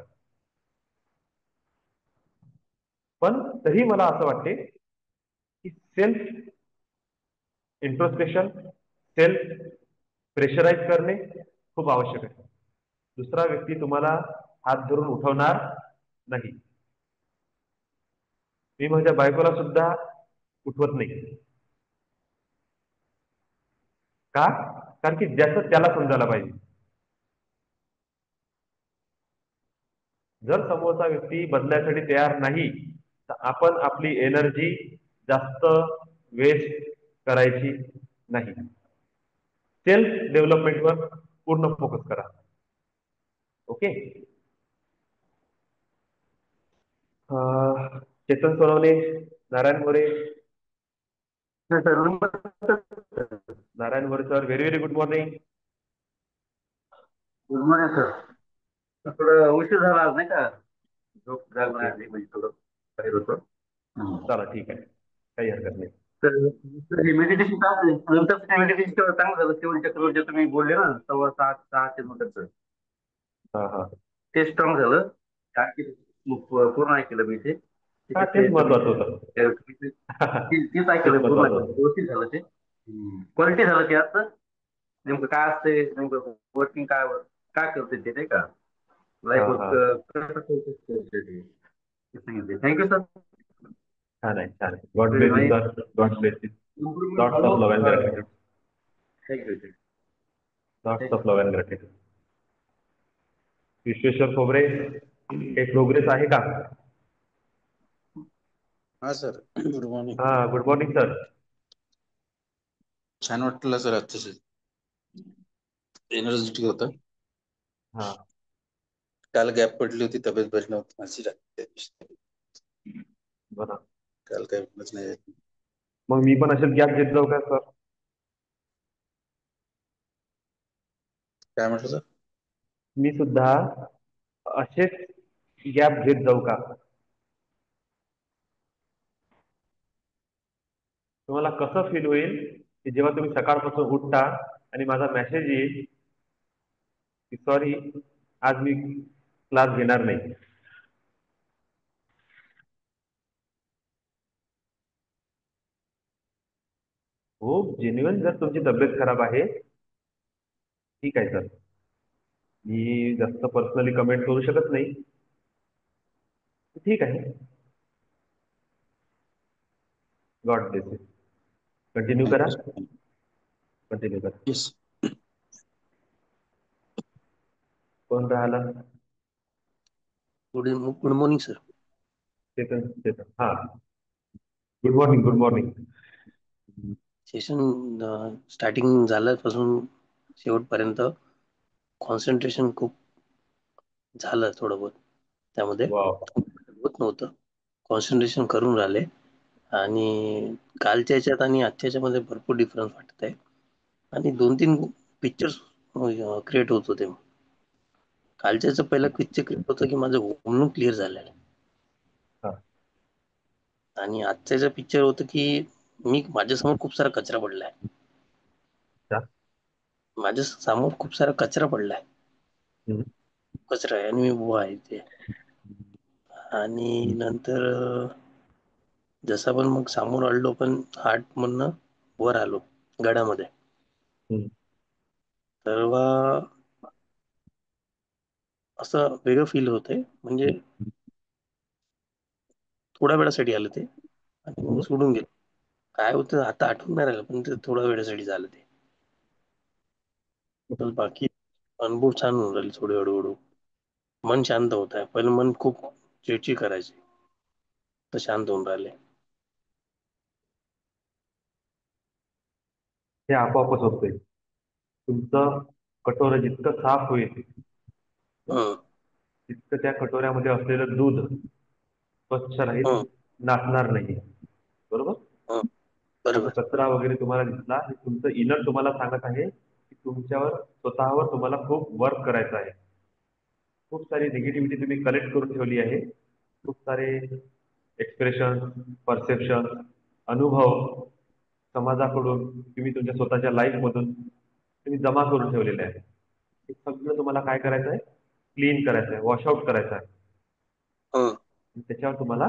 पण तरी मला असं वाटते की सेल्फ इंट्रोस्पेक्शन, सेल्फ प्रेशराईज करणे खूप आवश्यक आहे. दुसरा व्यक्ती तुम्हाला हात धरून उठवणार नाही. मी माझ्या बायकोला सुद्धा उठवत नाही. का? कारण की ज्याचं त्याला समजायला पाहिजे. जर समोरचा व्यक्ती बदलायसाठी तयार नाही तर आपण आपली एनर्जी जास्त वेस्ट करायची नाही. सेल्फ डेव्हलपमेंटवर पूर्ण फोकस करा. Okay. Chetan Sonawane, Narayan More. Narayan More sir, very very good morning. Good morning sir. थोडं उशीर झाला आज नाही का, झोप जागरण ओके, आली म्हणजे थोडं बाहेर होतं. चला ठीक आहे, काही हरकत नाही. तर मेडिटेशन नंतर मेडिटेशन चांगलं झालं. शिवण चक्रवर्ती तुम्ही बोलले ना, 6:15 नंतरचं हा हा ते स्ट्रॉंग झालं. पूर्ण ऐकलं मी ते. हा, त्याच्यात तेच तुम्ही महत्वाचं होतं. तेच तेच ऐकलं पूर्ण, महत्वाचं होतं. व्यवस्थित झालं ते. क्वालिटी झालं ते असं. नेमकं काय असतंय, नेमकं वर्किंग काय काय करते ते नाही का, हा लाईफ हा, थँक्यू सर. छान आहे, छान आहे. God bless you sir, God bless you. Improvement lots of love and झालं. Gratitude. Thank you. Lots of love and gratitude. Vishweshwar Khobre, काही प्रोग्रेस आहे का? हा सर, गुड मॉर्निंग. हा, गुड मॉर्निंग सर. छान वाटलं सर आजचं, एनर्जेटिक होतं. हा, काल गॅप पडली होती, तब्येत बरी नव्हती माझी रात्री. बरं. काल काही होतच नाही. मग मी पण असेच गॅप घेत जाऊ का सर? काय म्हटलं सर? मी सुद्धा असेच गॅप घेत जाऊ का? तुम्हाला कसं फील होईल की जेव्हा तुम्ही सकाळपासून उठता आणि माझा मेसेज येईल की सॉरी, आज मी क्लास घेणार नाही. हो, जेन्युइन जर तुमची तब्येत खराब आहे, ठीक आहे सर, मी जास्त पर्सनली कमेंट करू शकत नाही. ठीक आहे, गॉड ब्लेस यू. कंटिन्यू करा, थँक्यू. कंटिन्यू करा. येस. कोण राहिला? Good morning sir. Chetan, Chetan. हा, good morning, good morning. Session starting झाल्यापासून शेवटपर्यंत कॉन्सन्ट्रेशन खूप झालं, थोडं बहुत त्यामध्ये वाव. होत नव्हतं. कॉन्सन्ट्रेशन करून राहिले आणि कालच्या याच्यात आणि आजच्या याच्यामध्ये भरपूर डिफरन्स वाटत आहे. आणि 2-3 पिक्चर्स क्रिएट होत होते. कालच्याचं पहिलं पिक्चर क्रिएट होतं की माझं होमरूम क्लिअर झालेलं आहे. हा. आणि आजचं पिक्चर होतं की माझ्यासमोर खूप सारा कचरा पडलाय. अच्छा. माझ्या समोर खूप सारा कचरा पडलाय. हम्म. कचरा आहे आणि मी उभा आहे ते. आणि नंतर जसं पण मग समोर आलो, पण हार्ट मधनं वर आलो गडामध्ये. हम्म. तेव्हा असं वेगळं फील होतंय, म्हणजे थोड्या वेळासाठी आलं ते आणि मग हम्म. सोडून गेलं. काय होतं आता आठवून नाही राहिलं, पण ते थोड्या वेळासाठी झालं ते. तर बाकी अनुभव छान होऊन राहिले थोडे हळूहळू. मन शांत होत आहे. पहिलं मन खूप चिडचिड करायचे, तर शांत होऊन राहिले. हे आपोआपच होतंय. तुमचं कटोरं जितकं साफ होईल, हं, तितकं त्या कटोऱ्यामध्ये असलेलं दूध स्वच्छ राहील, हं, नासणार नाही. बरोबर? हं. असा बरोबर. कचरा वगैरे तुम्हाला दिसला, हे तुमचं इनर तुम्हाला सांगत आहे की तुमच्यावर, स्वतःवर तुम्हाला खूप वर्क करायचं आहे. खूप सारी निगेटिव्हिटी तुम्ही कलेक्ट करून ठेवली आहे. खूप सारे एक्सप्रेशन, परसेप्शन, अनुभव समाजाकडून तुम्ही तुमच्या स्वतःच्या लाईफमधून तुम्ही जमा करून ठेवलेले आहे. हे सगळं तुम्हाला काय करायचं आहे? क्लीन करायचं आहे, वॉशआउट करायचं आहे. हं, आणि त्याच्यावर तुम्हाला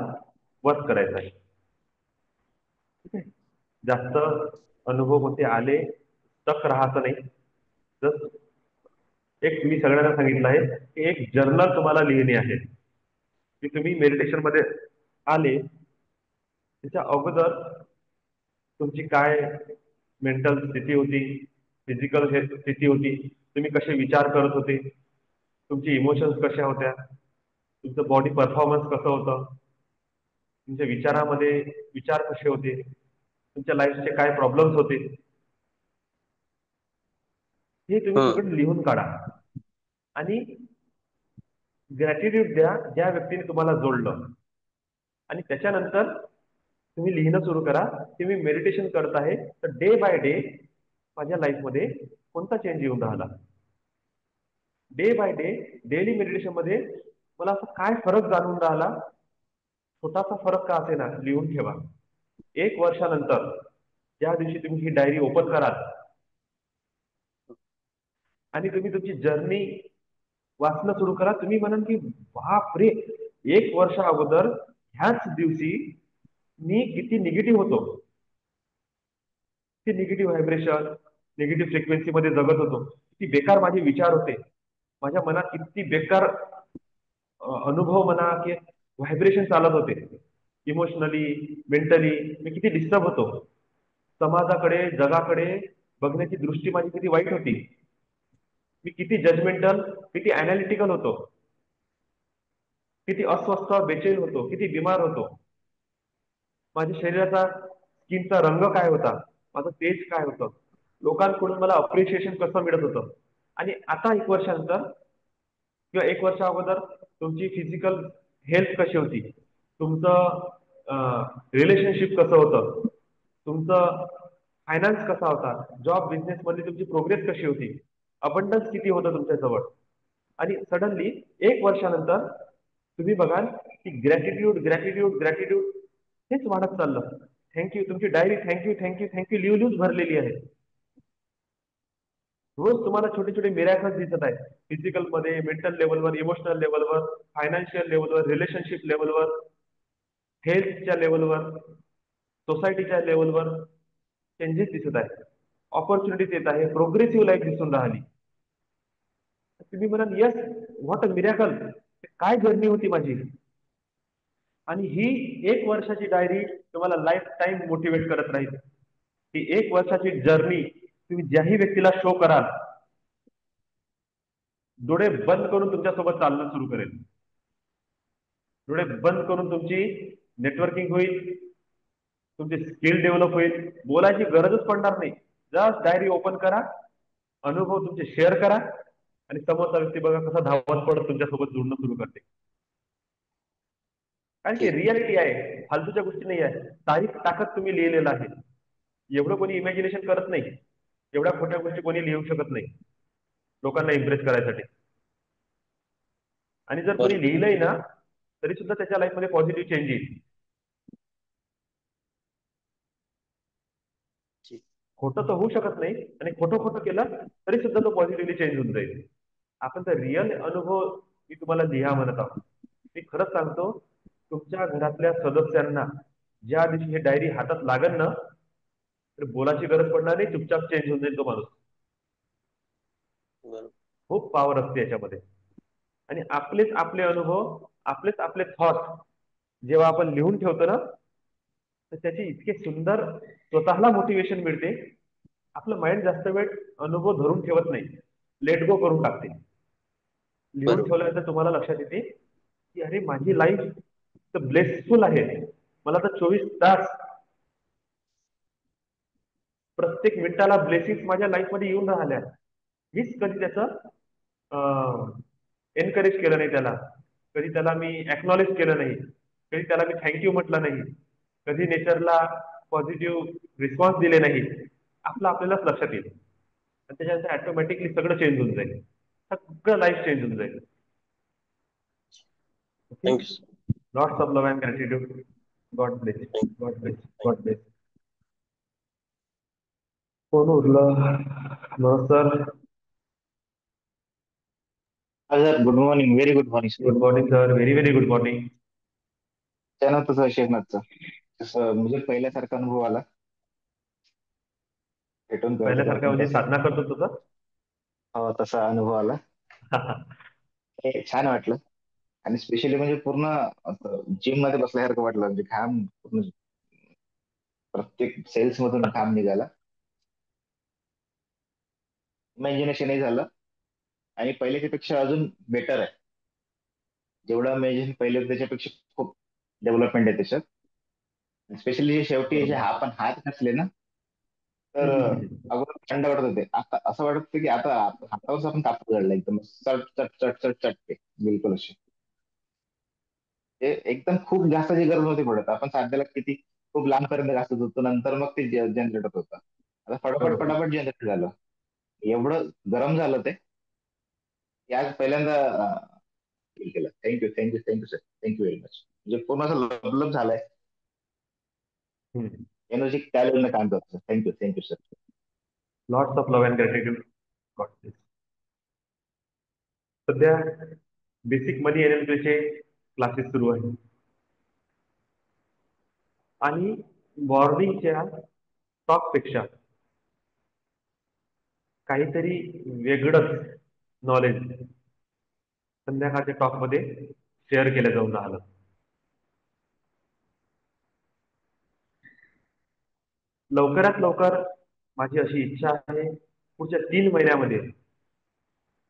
वर्क करायचं आहे. ठीक आहे? जास्त अनुभव कोणते आले तक राहायचं नाही. जस्ट एक मी सगळ्यांना सांगितलं आहे की एक जर्नल तुम्हाला लिहिणे आहे की तुम्ही मेडिटेशन मध्ये आले त्याच्या अगोदर तुमची काय मेंटल स्थिती होती, फिजिकल स्थिती होती, तुम्ही कसे विचार करत होते, तुमची इमोशन्स कशा होत्या, तुमचं बॉडी परफॉर्मन्स कसं होतं, तुमच्या विचारामध्ये विचार कसे होते, तुमच्या लाईफचे काय प्रॉब्लेम्स होते. हे तुम्ही हम्म. सगळं लिहून काढा आणि ग्रॅटिट्यूड द्या ज्या व्यक्तीने तुम्हाला जोडलं. आणि त्याच्यानंतर तुम्ही लिहिणं सुरू करा की मी मेडिटेशन करत आहे, तर डे बाय डे माझ्या लाईफमध्ये कोणता चेंज येऊन राहिला. Day by day daily meditation मध्ये मला असं काय फरक जाणून राहिला, छोटासा फरक का असेना लिहून ठेवा. 1 वर्षानंतर ज्या दिवशी तुम्ही ही डायरी ओपन कराल आणि तुम्ही तुमची जर्नी वाचणं सुरू करा, तुम्ही म्हणाल की बाप रे, 1 वर्ष अगोदर ह्याच दिवशी मी किती निगेटिव्ह होतो, किती निगेटिव्ह व्हायब्रेशन, निगेटिव्ह फ्रिक्वेन्सी मध्ये जगत होतो, किती बेकार माझे विचार होते, माझ्या मनात किती बेकार अनुभव म्हणा की व्हायब्रेशन चालत होते. इमोशनली, मेंटली मी किती डिस्टर्ब होतो. समाजाकडे, जगाकडे बघण्याची दृष्टी माझी किती वाईट होती. मी किती जजमेंटल, किती अनालिटिकल होतो, किती अस्वस्थ, बेचैन होतो, किती बिमार होतो. माझ्या शरीराचा, स्किनचा रंग काय होता, माझं तेज काय होतं, लोकांकडून मला अप्रिशिएशन कसं मिळत होतं. आणि आता 1 वर्षानंतर किंवा 1 वर्ष अगोदर तुमची फिजिकल हेल्थ कशी होती, तुमचं रिलेशनशिप कसं होतं, तुमचं फायनान्स कसा होता, जॉब बिझनेस मध्ये तुमची प्रोग्रेस कशी होती, अबंडन्स किती होतं तुमच्याजवळ. आणि सडनली 1 वर्षानंतर तुम्ही बघाल की ग्रॅटिट्यूड ग्रॅटिट्यूड ग्रॅटिट्यूड हेच वाढत चाललं. थँक्यू, तुमची डायरी थँक्यू थँक्यू थँक्यू लिहून भरलेली आहे. रोज तुम्हाला छोटे छोटे मिरॅकल्स दिसत आहेत, फिजिकल मध्ये, मेंटल लेवलवर, इमोशनल लेवलवर, फायनान्शियल लेवलवर, रिलेशनशिप लेवलवर, हेल्थच्या लेवलवर, सोसायटीच्या लेवलवर चेंजेस दिसत आहेत. ऑपॉर्च्युनिटीज येत आहे, प्रोग्रेसिव्ह लाईफ दिसून राहिली. तुम्ही म्हणाल येस, व्हॉट अ मिरॅकल, काय जर्नी होती माझी. आणि ही 1 वर्षाची डायरी तुम्हाला लाईफ टाईम मोटिवेट करत राहील. ही 1 वर्षाची जर्नी तुम्ही ज्याही व्यक्तीला शो कराल, डोळे बंद करून तुमच्यासोबत चालणं सुरू करेल. डोळे बंद करून तुमची नेटवर्किंग होईल, तुमची स्किल डेव्हलप होईल, बोलायची गरजच पडणार नाही. जस्ट डायरी ओपन करा, अनुभव तुमचे शेअर करा आणि समोरचा व्यक्ती बघा कसा धावत पडत तुमच्यासोबत जुळणं सुरू करते. कारण की ठीक. रियालिटी आहे, फालतूच्या गोष्टी नाही आहे. तारीख टाकत तुम्ही लिहिलेलं आहे. एवढं कोणी इमॅजिनेशन करत नाही, एवढ्या खोट्या गोष्टी कोणी लिहू शकत नाही लोकांना इम्प्रेस करायसाठी. आणि जर कोणी बरोबर. लिहिलंय ना, तरी सुद्धा त्याच्या लाईफमध्ये पॉझिटिव्ह चेंज येईल. ठीक. खोटं तर होऊ शकत नाही, आणि खोटं खोटं केलं तरी सुद्धा तो पॉझिटिव्हली चेंज होऊन जाईल. आपण तर रिअल अनुभव मी तुम्हाला लिहा म्हणत आहोत. मी खरंच सांगतो, तुमच्या घरातल्या सदस्यांना ज्या दिवशी हे डायरी हातात लागल ना, तर बोलायची गरज पडणार नाही, चुपचाप चेंज होऊन जाईल तो माणूस. बरोबर. खूप पॉवर असते याच्यामध्ये. आणि आपलेच आपले अनुभव, आपलेच आपले थॉट जेव्हा आपण लिहून ठेवतो ना, तर त्याची इतके सुंदर स्वतःला मोटिवेशन मिळते. आपलं माइंड जास्त वेळ अनुभव धरून ठेवत नाही, लेट गो करून टाकते. लिहून बरोबर. ठेवल्यानंतर तुम्हाला लक्षात येते की अरे माझी लाईफ तर ब्लेसफुल आहे. मला तर 24 तास प्रत्येक मिनिटाला ब्लेसिंग माझ्या लाईफमध्ये येऊन राहिल्या. मीच कधी त्याचं एनकरेज केलं नाही, त्याला कधी त्याला मी एक्नॉलेज केलं नाही, कधी त्याला मी थँक्यू म्हटलं नाही, कधी नेचरला पॉझिटिव्ह रिस्पॉन्स दिले नाही. आपलं आपल्यालाच लक्षात येईल आणि त्याच्यानंतर ऑटोमॅटिकली सगळं चेंज होऊन जाईल, सगळं लाईफ चेंज होऊन जाईल. Okay, thank you. Lots of love and gratitude. God bless, God bless, God bless. कोण उरलं? No sir. Sir good morning, very good morning sir. Good morning sir, very very good morning. त्यानंतर तसं शेखनाथचं तसं म्हणजे पहिल्यासारखा अनुभव आला, भेटून कळतं पहिल्यासारखा आपण म्हणजे कसं. साधना करतो तसं. हो, तसा अनुभव आला. हे छान वाटलं. आणि स्पेशली म्हणजे पूर्ण जिम मध्ये बसल्यासारखं वाटलं, म्हणजे घाम पूर्ण प्रत्येक सेल्स मधून घाम निघाला, इमॅजिनेशनही झालं आणि पहिल्याच्या पेक्षा अजून बेटर आहे. जेवढं इमॅजिन पहिले होतं त्याच्यापेक्षा खूप डेव्हलपमेंट आहे त्याच्यात. स्पेशली शेवटी जे बरोबर. आपण हात घातले ना, तर अगोदर थंड वाटत होते, आता असं वाटतं की आता हातावर आपण कापूस घडला एकदम चट चट चट चट चटके बिलकुल असे. ते एकदम खूप जास्तची गरज नव्हती पडत. आपण साध्याला किती खूप लांबपर्यंत घासत होतो, नंतर मग ते जनरेट होत होतं. आता फटाफट बरोबर. फटाफट जनरेट झालं. एवढं गरम झालं ते की आज पहिल्यांदा फील केलं. Thank you thank you thank you sir, thank you very much. म्हणजे पूर्ण असं लबलब झालंय. एनर्जी त्या लेवलने काम करतो. Thank you thank you sir. Lots of love and gratitude got this. सध्या बेसिक मनी एनएलपीचे क्लासेस सुरू आहेत आणि मॉर्निंगच्या टॉक पेक्षा काहीतरी वेगळंच नॉलेज संध्याकाळच्या टॉक मध्ये शेअर केलं जाऊन राहिलं. लवकरात लवकर माझी अशी इच्छा आहे, पुढच्या 3 महिन्यामध्ये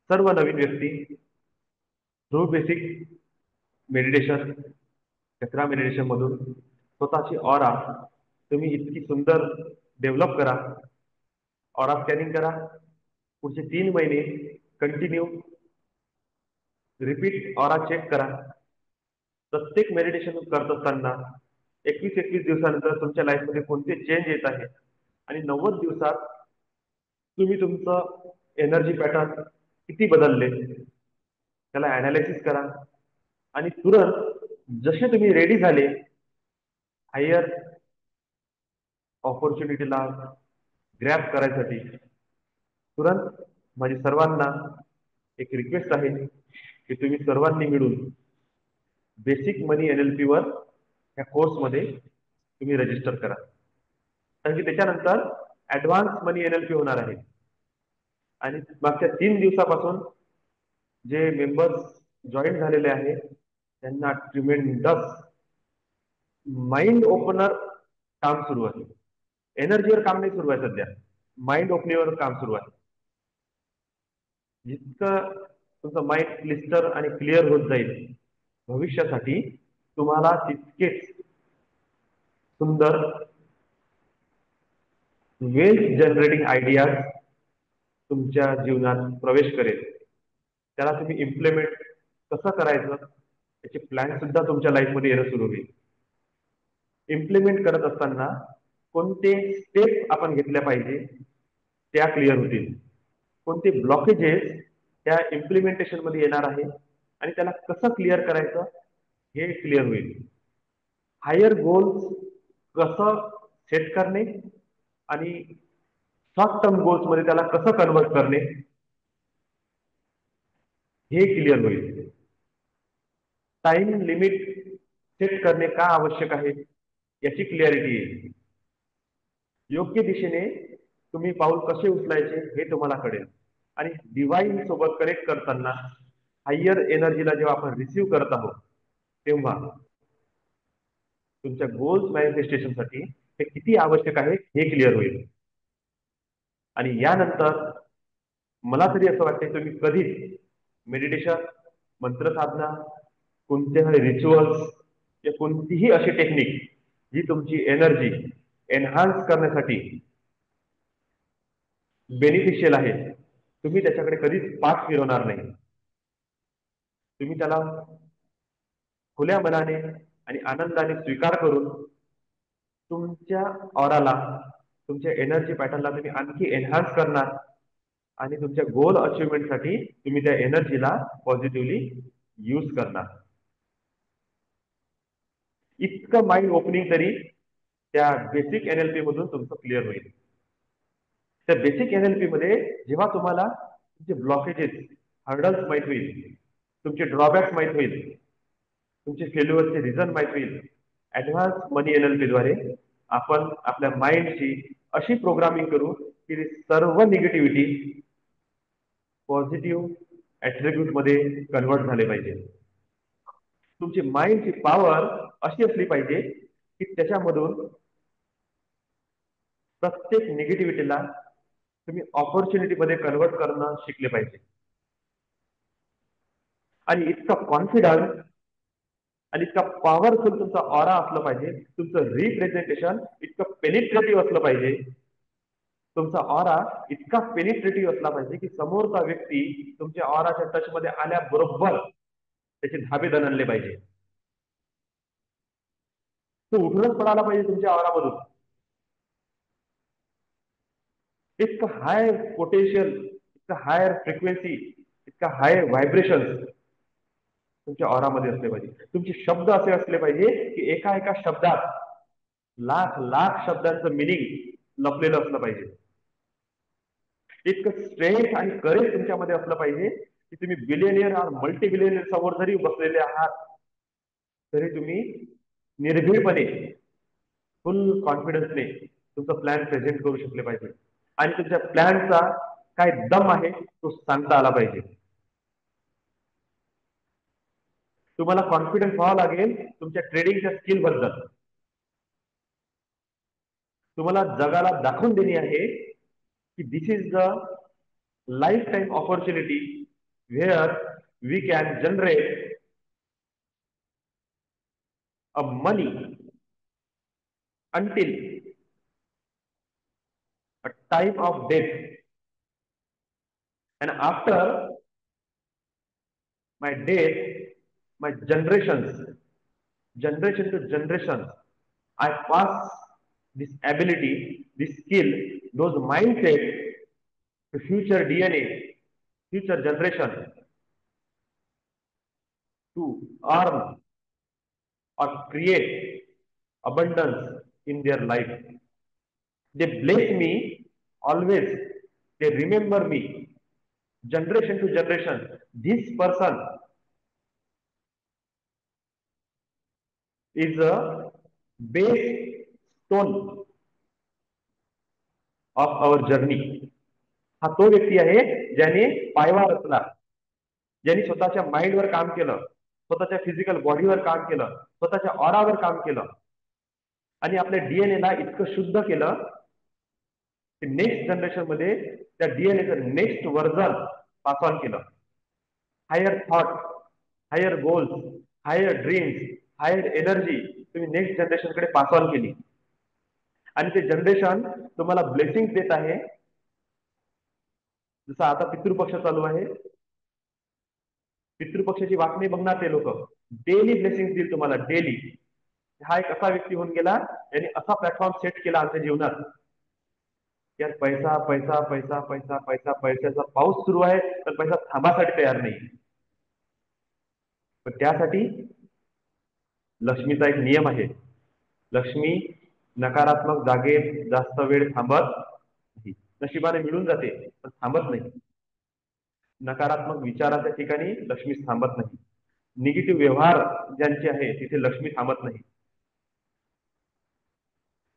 सर्व नवीन व्यक्ती थ्रू बेसिक मेडिटेशन, चक्रा मेडिटेशन मधून स्वतःची ऑरा तुम्ही इतकी सुंदर डेव्हलप करा. ऑरा स्कॅनिंग करा. पुढचे 3 महिने कंटिन्यू रिपीट ऑरा चेक करा. प्रत्येक मेडिटेशन करत असताना 21 दिवसानंतर तुमच्या लाईफमध्ये कोणते चेंज येत आहे आणि 90 दिवसात तुम्ही तुमचं एनर्जी पॅटर्न किती बदलले त्याला अनालिसिस करा आणि तुरंत जसे तुम्ही रेडी झाले हायर ऑपॉर्च्युनिटीला ग्रॅब करायसाठी, तुरंत माझी सर्वांना एक रिक्वेस्ट आहे की तुम्ही सर्वांनी मिळून बेसिक मनी एनएलपी वर या कोर्समध्ये तुम्ही रजिस्टर करा. कारण की त्याच्यानंतर ऍडव्हान्स मनी एनएलपी होणार आहे आणि मागच्या 3 दिवसापासून जे मेंबर्स जॉईन झालेले आहेत त्यांना ट्रिमेंडस माइंड ओपनर काम सुरू आहे. एनर्जीवर काम नाही सुरू आहे सध्या, माइंड ओपनिंगवर काम सुरू आहे. जितकं तुमचं माइंड क्लिस्टर आणि क्लिअर होत जाईल भविष्यासाठी, तुम्हाला तितकेच सुंदर वेल्थ जनरेटिंग आयडियाज तुमच्या जीवनात प्रवेश करेल. त्याला तुम्ही इम्प्लिमेंट कसं करायचं त्याचे प्लॅन सुद्धा तुमच्या लाईफमध्ये येणं सुरू होईल. इम्प्लिमेंट करत असताना कोणते स्टेप आपण घेतल्या पाहिजे त्या क्लिअर होतील. कोणते ब्लॉकेजेस त्या इम्प्लिमेंटेशन मध्ये येणार आहे आणि त्याला कसं क्लिअर करायचं हे क्लिअर होईल. हायर गोल्स कसं सेट करणे आणि शॉर्ट टर्म गोल्स मध्ये त्याला कसं कन्वर्ट करणे हे क्लिअर होईल. टाइम लिमिट सेट करणे का आवश्यक आहे याची क्लिअरिटी येईल. योग्य दिशेने तुम्ही पाऊल कसे उचलायचे हे तुम्हाला कळेल आणि डिवाइन सोबत कनेक्ट करताना हायर एनर्जीला जेव्हा आपण रिसीव्ह करत आहोत तेव्हा तुमच्या गोल्स मॅनिफेस्टेशनसाठी हे किती आवश्यक आहे हे क्लिअर होईल. आणि यानंतर मला तरी असं वाटते तुम्ही कधीच मेडिटेशन, मंत्र साधना, कोणत्याही रिच्युअल्स या कोणतीही अशी टेक्निक जी तुमची एनर्जी एनहान्स करण्यासाठी बेनिफिशियल आहे, तुम्ही त्याच्याकडे कधीच पाठ फिरवणार नाही. तुम्ही त्याला खुल्या मनाने आणि आनंदाने स्वीकार करून तुमच्या ऑराला, तुमच्या एनर्जी पॅटर्नला तुम्ही आणखी एनहान्स करणार आणि तुमच्या गोल अचिव्हमेंटसाठी तुम्ही त्या एनर्जीला पॉझिटिव्हली यूज करणार. इतकं माइंड ओपनिंग तरी त्या बेसिक एनएलपी मधून तुमचं क्लिअर होईल. त्या बेसिक एनएलपी मध्ये जेव्हा तुम्हाला तुमचे ब्लॉकेजेस, हर्डल्स माहित होईल, तुमचे ड्रॉबॅक्स माहित होईल, तुमचे फेल्युअरचे रिझन माहित होईल, ऍडव्हान्स मनी एनएलपी द्वारे आपण आपल्या माइंडची अशी प्रोग्रामिंग करू की सर्व निगेटिव्हिटी पॉझिटिव्ह ऍट्रिब्यूट मध्ये कन्वर्ट झाले पाहिजे. तुमची माइंडची पॉवर अशी असली पाहिजे की त्याच्यामधून प्रत्येक निगेटिव्हिटीला तुम्ही ऑपॉर्च्युनिटी मध्ये कन्वर्ट करणं शिकले पाहिजे. आणि इतका कॉन्फिडन्स आणि इतका पॉवरफुल तुमचा ऑरा असलं पाहिजे, तुमचं रिप्रेझेंटेशन इतकं पेनिट्रेटिव्ह असलं पाहिजे तुमचा ऑरा इतका पेनिट्रेटिव्ह असला पाहिजे की समोरचा व्यक्ती तुमच्या ऑराच्या टच मध्ये आल्याबरोबर त्याचे धाबे दणले पाहिजे. तो उठूनच पडायला पाहिजे तुमच्या ऑरामधून. इतकं हाय पोटेन्शियल, इतकं हायर फ्रिक्वेन्सी, इतका हाय व्हायब्रेशन तुमच्या ऑरामध्ये असले पाहिजे. तुमचे शब्द असे असले पाहिजे की एका एका शब्दात लाख लाख शब्दांचं मिनिंग लपलेलं असलं पाहिजे. इतकं स्ट्रेंथ आणि करेज तुमच्यामध्ये असलं पाहिजे की तुम्ही बिलियनियर और मल्टी बिलियनियर समोर जरी बसलेले आहात तरी तुम्ही निर्भीडपणे फुल कॉन्फिडन्सने तुमचा प्लॅन प्रेझेंट करू शकले पाहिजे आणि तुमच्या प्लॅनचा काय दम आहे तो सांगता आला पाहिजे. तुम्हाला कॉन्फिडन्स व्हावं लागेल तुमच्या ट्रेडिंगच्या स्किल बद्दल. तुम्हाला जगाला दाखवून देणे आहे की this is the life time opportunity where we can generate a money until a time of death, and after my death, my generation to generation, I pass this ability, this skill, those mindset to future DNA, future generation to earn or create abundance in their life. They bless me always. They remember me generation to generation. This person is a base stone of our journey. हा तो व्यक्ती आहे ज्याने पायवा रचला, ज्यांनी स्वतःच्या माइंडवर काम केलं, स्वतःच्या फिजिकल बॉडीवर काम केलं, स्वतःच्या ऑरावर काम केलं आणि आपल्या डीएनए ला इतकं शुद्ध केलं की नेक्स्ट जनरेशन मध्ये त्या डीएनएचं नेक्स्ट व्हर्जन पास ऑन केलं. Higher thought, higher goals, higher dreams, higher energy तुम्ही नेक्स्ट जनरेशन कडे पास ऑन केली आणि ते जनरेशन तुम्हाला ब्लेसिंग देत आहे. जसं आता पितृपक्ष चालू आहे, पितृपक्षाची वाट नाही बघणार ते लोक, डेली ब्लेसिंग देईल तुम्हाला, डेली. हा एक असा व्यक्ती होऊन गेला यांनी असा प्लॅटफॉर्म सेट केला आमच्या जीवनात. यात पैसा पैसा पैसा पैसा पैसा पैशाचा पाऊस सुरू आहे तर पैसा थांबासाठी तयार नाही. पण त्यासाठी लक्ष्मीचा एक नियम आहे. लक्ष्मी नकारात्मक जागेत जास्त वेळ थांबत नाही. नशिबाने मिळून जाते पण थांबत नाही. नकारात्मक विचाराच्या ठिकाणी लक्ष्मी थांबत नाही. निगेटिव्ह व्यवहार ज्यांचे आहे तिथे लक्ष्मी थांबत नाही.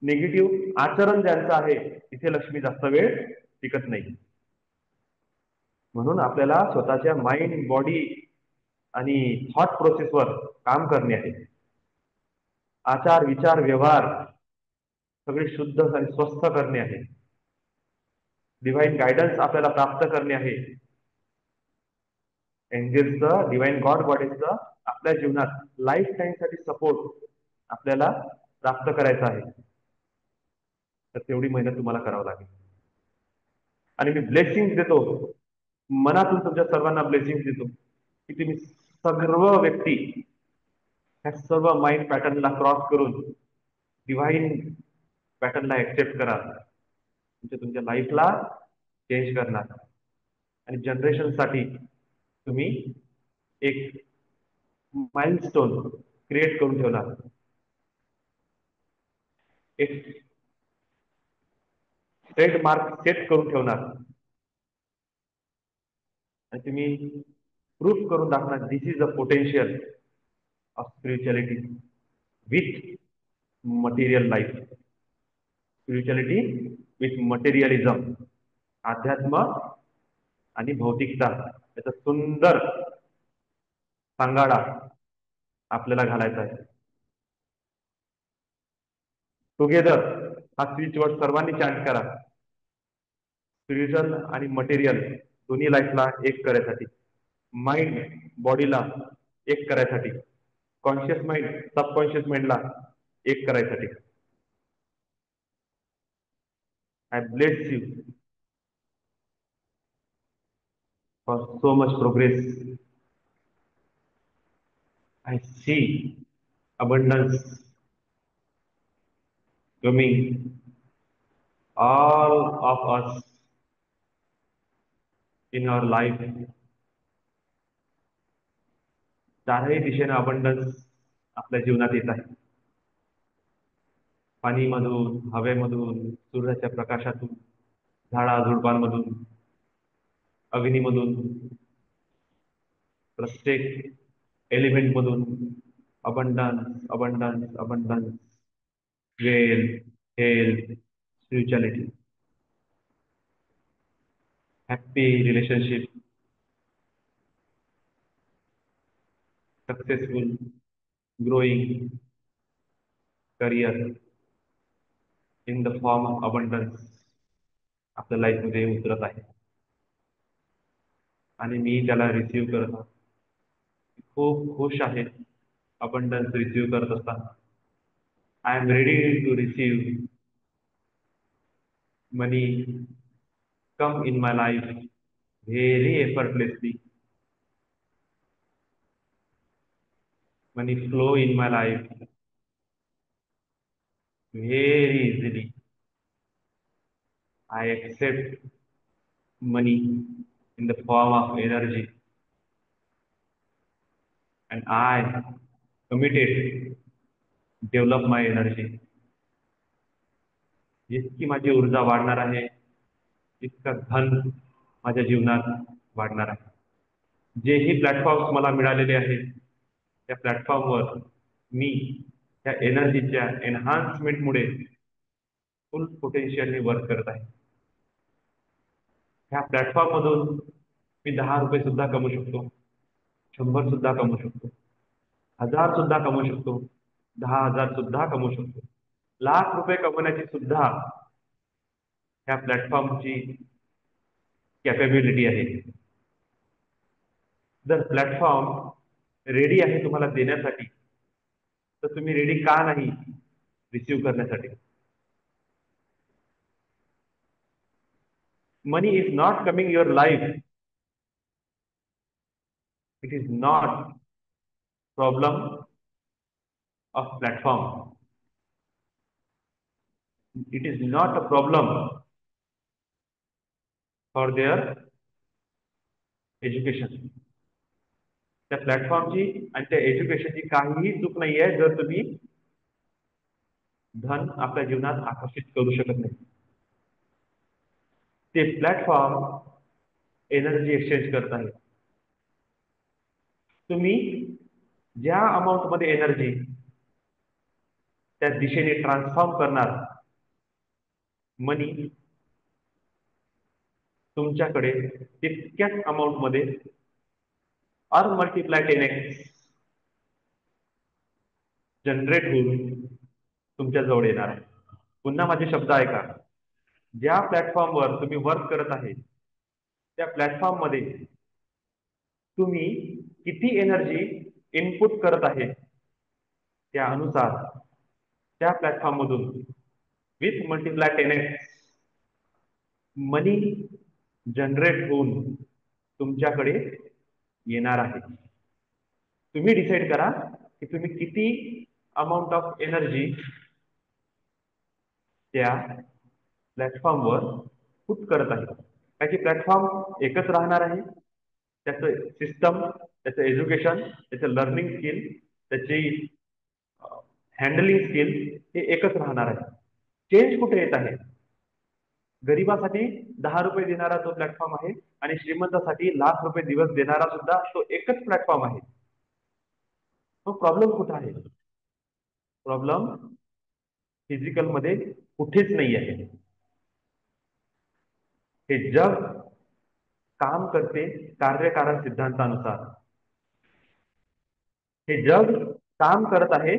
निगेटिव्ह आचरण ज्यांचं आहे तिथे लक्ष्मी जास्त वेळ टिकत नाही. म्हणून आपल्याला स्वतःच्या माइंड, बॉडी आणि थॉट प्रोसेसवर काम करणे आहे. आचार, विचार, व्यवहार सगळे शुद्ध आणि स्वस्थ करणे आहे. डिव्हाइन गायडन्स आपल्याला प्राप्त करणे आहे. एंजेल्सचं, डिव्हाइन गॉड बॉडीजचं आपल्या जीवनात लाईफ टाईम साठी सपोर्ट आपल्याला प्राप्त करायचा आहे. तर तेवढी मेहनत तुम्हाला करावं लागेल. आणि मी ब्लेसिंग देतो, मनातून तुमच्या सर्वांना ब्लेसिंग देतो की तुम्ही सर्व व्यक्ती ह्या सर्व माइंड पॅटर्नला क्रॉस करून डिव्हाइन पॅटर्नला ऍक्सेप्ट करा. तुमच्या लाईफला चेंज करणार आणि जनरेशन साठी तुम्ही एक माइलस्टोन क्रिएट करून ठेवणार. एक ट्रेडमार्क सेट करून ठेवणार आणि तुम्ही प्रूफ करून दाखवणार this is a potential of spirituality with material life. Spirituality with materialism, अध्यात्म आणि भौतिकता याचा सुंदर सांगाडा आपल्याला घालायचा आहे. टुगेदर हा स्विच वर्ड सर्वांनी चॅन्ट करा. स्पिरिच्युअल आणि मटेरियल दोन्ही लाईफला एक करायसाठी, माइंड बॉडीला एक करायसाठी, कॉन्शियस माइंड सबकॉन्शियस माइंडला एक करायसाठी. I bless you for so much progress. I see abundance coming all of us in our life. चारही दिशेने अबंडन्स आपल्या जीवनात येत आहे. पाणीमधून, हवेमधून, सूर्याच्या प्रकाशातून, झाडाझुडपांमधून, अग्नीमधून, प्रत्येक एलिमेंट मधून abundance abundance abundance, wealth, health, spirituality, happy relationship, successful, growing career in the form of abundance आपल्या लाईफमध्ये उतरत आहे. आणि मी त्याला रिसीव्ह करत आहे. खूप खुश आहे अबंडन्स रिसीव्ह करत असताना. I am ready to receive money come in my life very effortlessly. Money flow in my life very easily. I accept money in the form of energy, and I committed develop my energy. जितकी माझी ऊर्जा वाढणार आहे तितका धन माझ्या जीवनात वाढणार आहे. जेही प्लॅटफॉर्म्स मला मिळालेले आहेत त्या प्लॅटफॉर्मवर मी त्या एनर्जीच्या एनहान्समेंटमुळे फुल पोटेन्शियलने वर्क करत आहे. ह्या प्लॅटफॉर्म मधून मी 10 रुपये सुद्धा कमवू शकतो, 100 सुद्धा कमवू शकतो, 1000 सुद्धा कमवू शकतो, 10,000 सुद्धा कमवू शकतो, लाख रुपये कमवण्याची सुद्धा ह्या प्लॅटफॉर्मची कॅपेबिलिटी आहे. जर प्लॅटफॉर्म रेडी आहे तुम्हाला देण्यासाठी तर तुम्ही रेडी का नाही रिसीव्ह करण्यासाठी? Money is not coming your life. It is not problem of platform. It is not a problem for their education. त्या प्लॅटफॉर्मची आणि त्या एज्युकेशनची काहीही चूक नाही आहे जर तुम्ही धन आपल्या जीवनात आकर्षित करू शकत नाही. ते प्लॅटफॉर्म एनर्जी एक्सचेंज करत आहे. तुम्ही ज्या अमाऊंट मध्ये एनर्जी त्या दिशेने ट्रान्सफॉर्म करणार मनी तुमच्याकडे तितक्याच अमाऊंट मध्ये और मल्टीप्लाय 10x जनरेट होऊन तुमच्या जवळ येणार आहे. पुन्हा माझे शब्द ऐका. ज्या प्लॅटफॉर्मवर तुम्ही वर्क करत आहे त्या प्लॅटफॉर्म मध्ये तुम्ही किती एनर्जी इनपुट करत आहे त्या अनुसार त्या प्लॅटफॉर्म मधून with multiply 10x money generate होऊन तुमच्याकडे येणार आहे. तुम्ही डिसाईड करा की तुम्ही किती अमाऊंट ऑफ एनर्जी त्या प्लॅटफॉर्मवर पुट करत आहे. कारण की प्लॅटफॉर्म एकच राहणार आहे. त्याचं सिस्टम, त्याचं एज्युकेशन, त्याचं लर्निंग स्किल, त्याची हँडलिंग स्किल हे एकच राहणार आहे. चेंज कुठे येत आहे? गरीबासाठी 10 रुपये देणारा तो प्लॅटफॉर्म आहे आणि श्रीमंतासाठी लाख रुपये दिवस देणारा सुद्धा तो एकच प्लॅटफॉर्म आहे. तो प्रॉब्लेम कुठे आहे? प्रॉब्लेम फिजिकल मध्ये कुठेच नाही आहे. हे जग काम करते कार्यकारण सिद्धांतानुसार. हे जग काम करत आहे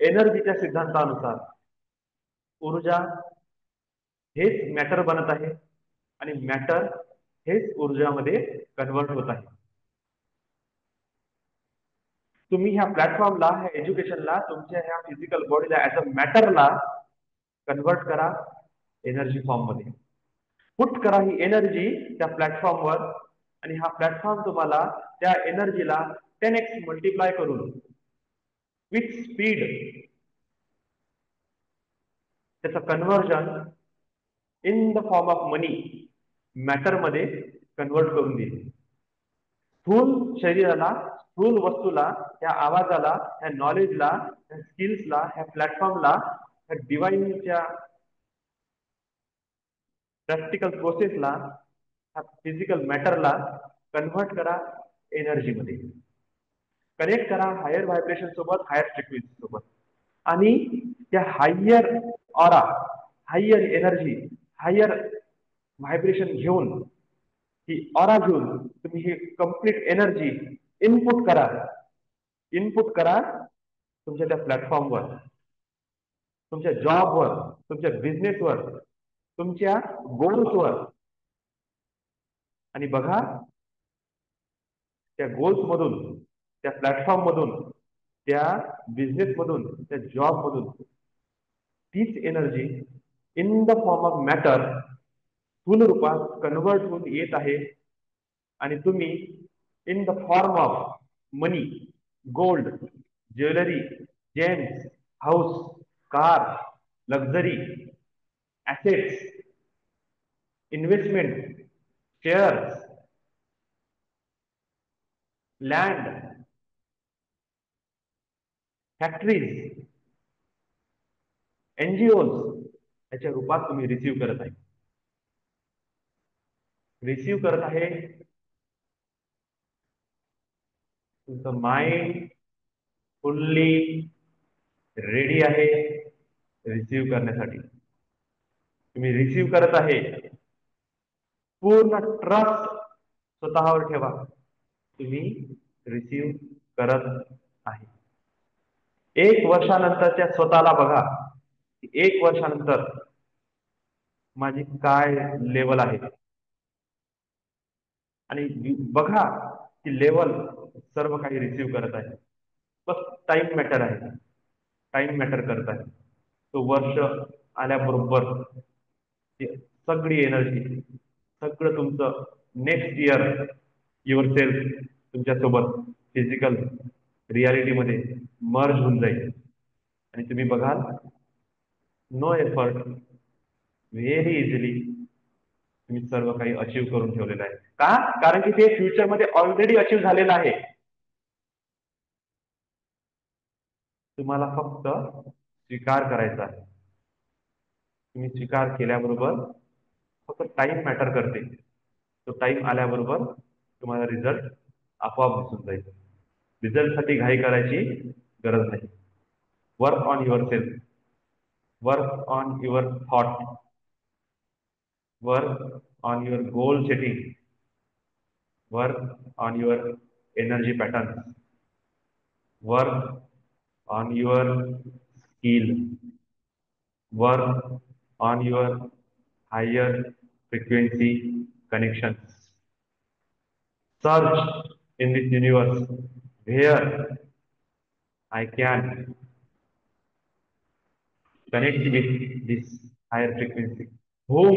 एनर्जीच्या सिद्धांतानुसार. ऊर्जा हेच मॅटर बनत आहे आणि मॅटर हेच ऊर्जामध्ये कन्वर्ट होत आहे. तुम्ही ह्या प्लॅटफॉर्मला, ह्या एज्युकेशनला, तुमच्या ह्या फिजिकल बॉडीला ऍज अ मॅटरला कन्वर्ट करा एनर्जी फॉर्म मध्ये. पुट करा ही एनर्जी त्या प्लॅटफॉर्मवर, आणि हा प्लॅटफॉर्म तुम्हाला त्या एनर्जीला 10x मल्टिप्लाय करून विथ स्पीड त्याचं conversion in the form of money, matter मध्ये कन्वर्ट करून देईल. स्थूल शरीराला, स्थूल वस्तूला, ह्या आवाजाला, ह्या नॉलेजला, ह्या स्किल्सला, ह्या प्लॅटफॉर्मला, ह्या डिवाइनच्या प्रॅक्टिकल प्रोसेसला, ह्या फिजिकल मॅटरला कन्व्हर्ट करा एनर्जी मध्ये. कनेक्ट करा हायर व्हायब्रेशन सोबत, हायर फ्रिक्वेन्सी सोबत, आणि त्या higher aura, higher energy, higher vibration घेऊन, ही ऑरा घेऊन तुम्ही ही कंप्लीट एनर्जी इनपुट करा. इनपुट करा तुमच्या त्या प्लॅटफॉर्मवर, तुमच्या जॉबवर, तुमच्या बिझनेसवर, तुमच्या गोल्सवर, आणि बघा त्या गोल्स मधून, त्या प्लॅटफॉर्म मधून, त्या बिझनेस मधून, त्या जॉब मधून तीच energy in the form of matter स्थूल रूपात कन्वर्ट होऊन येत आहे, आणि तुम्ही in the form of money, gold, jewellery, James, house, car, luxury, assets, investment, shares, land, factories, NGOs याच्या रूपात तुम्ही रिसीव्ह करत आहे. रिसीव्ह करत आहे. तुमचं माइंड फुल्ली रेडी आहे रिसीव्ह करण्यासाठी. तुम्ही रिसीव्ह करत आहे. पूर्ण ट्रस्ट स्वतःवर ठेवा. तुम्ही रिसीव्ह करत आहे. 1 वर्षानंतरच्या स्वतःला बघा. 1 वर्षानंतर माझी काय लेवल आहे, आणि बघा की लेवल सर्व काही रिसीव्ह करत आहे. बस टाइम मॅटर आहे. टाइम मॅटर करत आहे. तो वर्ष आल्याबरोबर सगळी एनर्जी, सगळं तुमचं नेक्स्ट इयर युअर सेल्फ तुमच्यासोबत फिजिकल रियालिटीमध्ये मर्ज होऊन जाईल, आणि तुम्ही बघाल नो एफर्ट, व्हेरी इझिली तुम्ही सर्व काही अचीव करून ठेवलेलं आहे. का? कारण की ते फ्युचरमध्ये ऑलरेडी अचीव झालेलं आहे. तुम्हाला फक्त स्वीकार करायचा आहे. तुम्ही स्वीकार केल्याबरोबर फक्त टाइम मॅटर करते. तो टाइम आल्याबरोबर तुम्हाला रिझल्ट आपोआप दिसून जाईल. रिझल्टसाठी घाई करायची गरज नाही. Work on your self, work on your thought, work on your goal setting, work on your energy pattern, work on your skill, work on your higher frequency connections. Search in this universe where I can connect with this higher frequency. Whom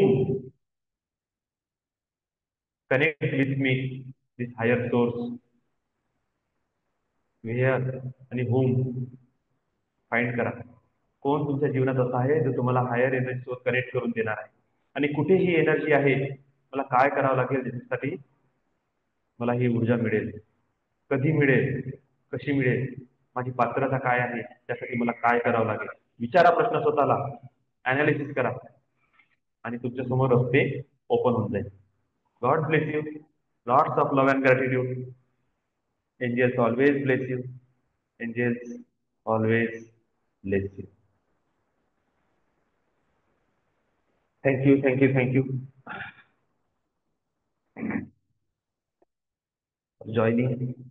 connect with me, this higher source. Where आणि whom find करा. कोण तुमच्या जीवनात असं आहे जो तुम्हाला higher energy सोबत कनेक्ट करून देणार आहे, आणि कुठे ही एनर्जी आहे, मला काय करावं लागेल त्याच्यासाठी मला ही ऊर्जा मिळेल, कधी मिळेल, कशी मिळेल, माझी पात्रता काय आहे, त्यासाठी मला काय करावं लागेल. विचारा प्रश्न स्वतःला, अनालिसिस करा, आणि तुमच्या समोर रस्ते ओपन होऊन जाईल. God bless you. Lots of love and gratitude. Angels always bless you. Angels always bless you. Thank you, thank you, thank you for joining.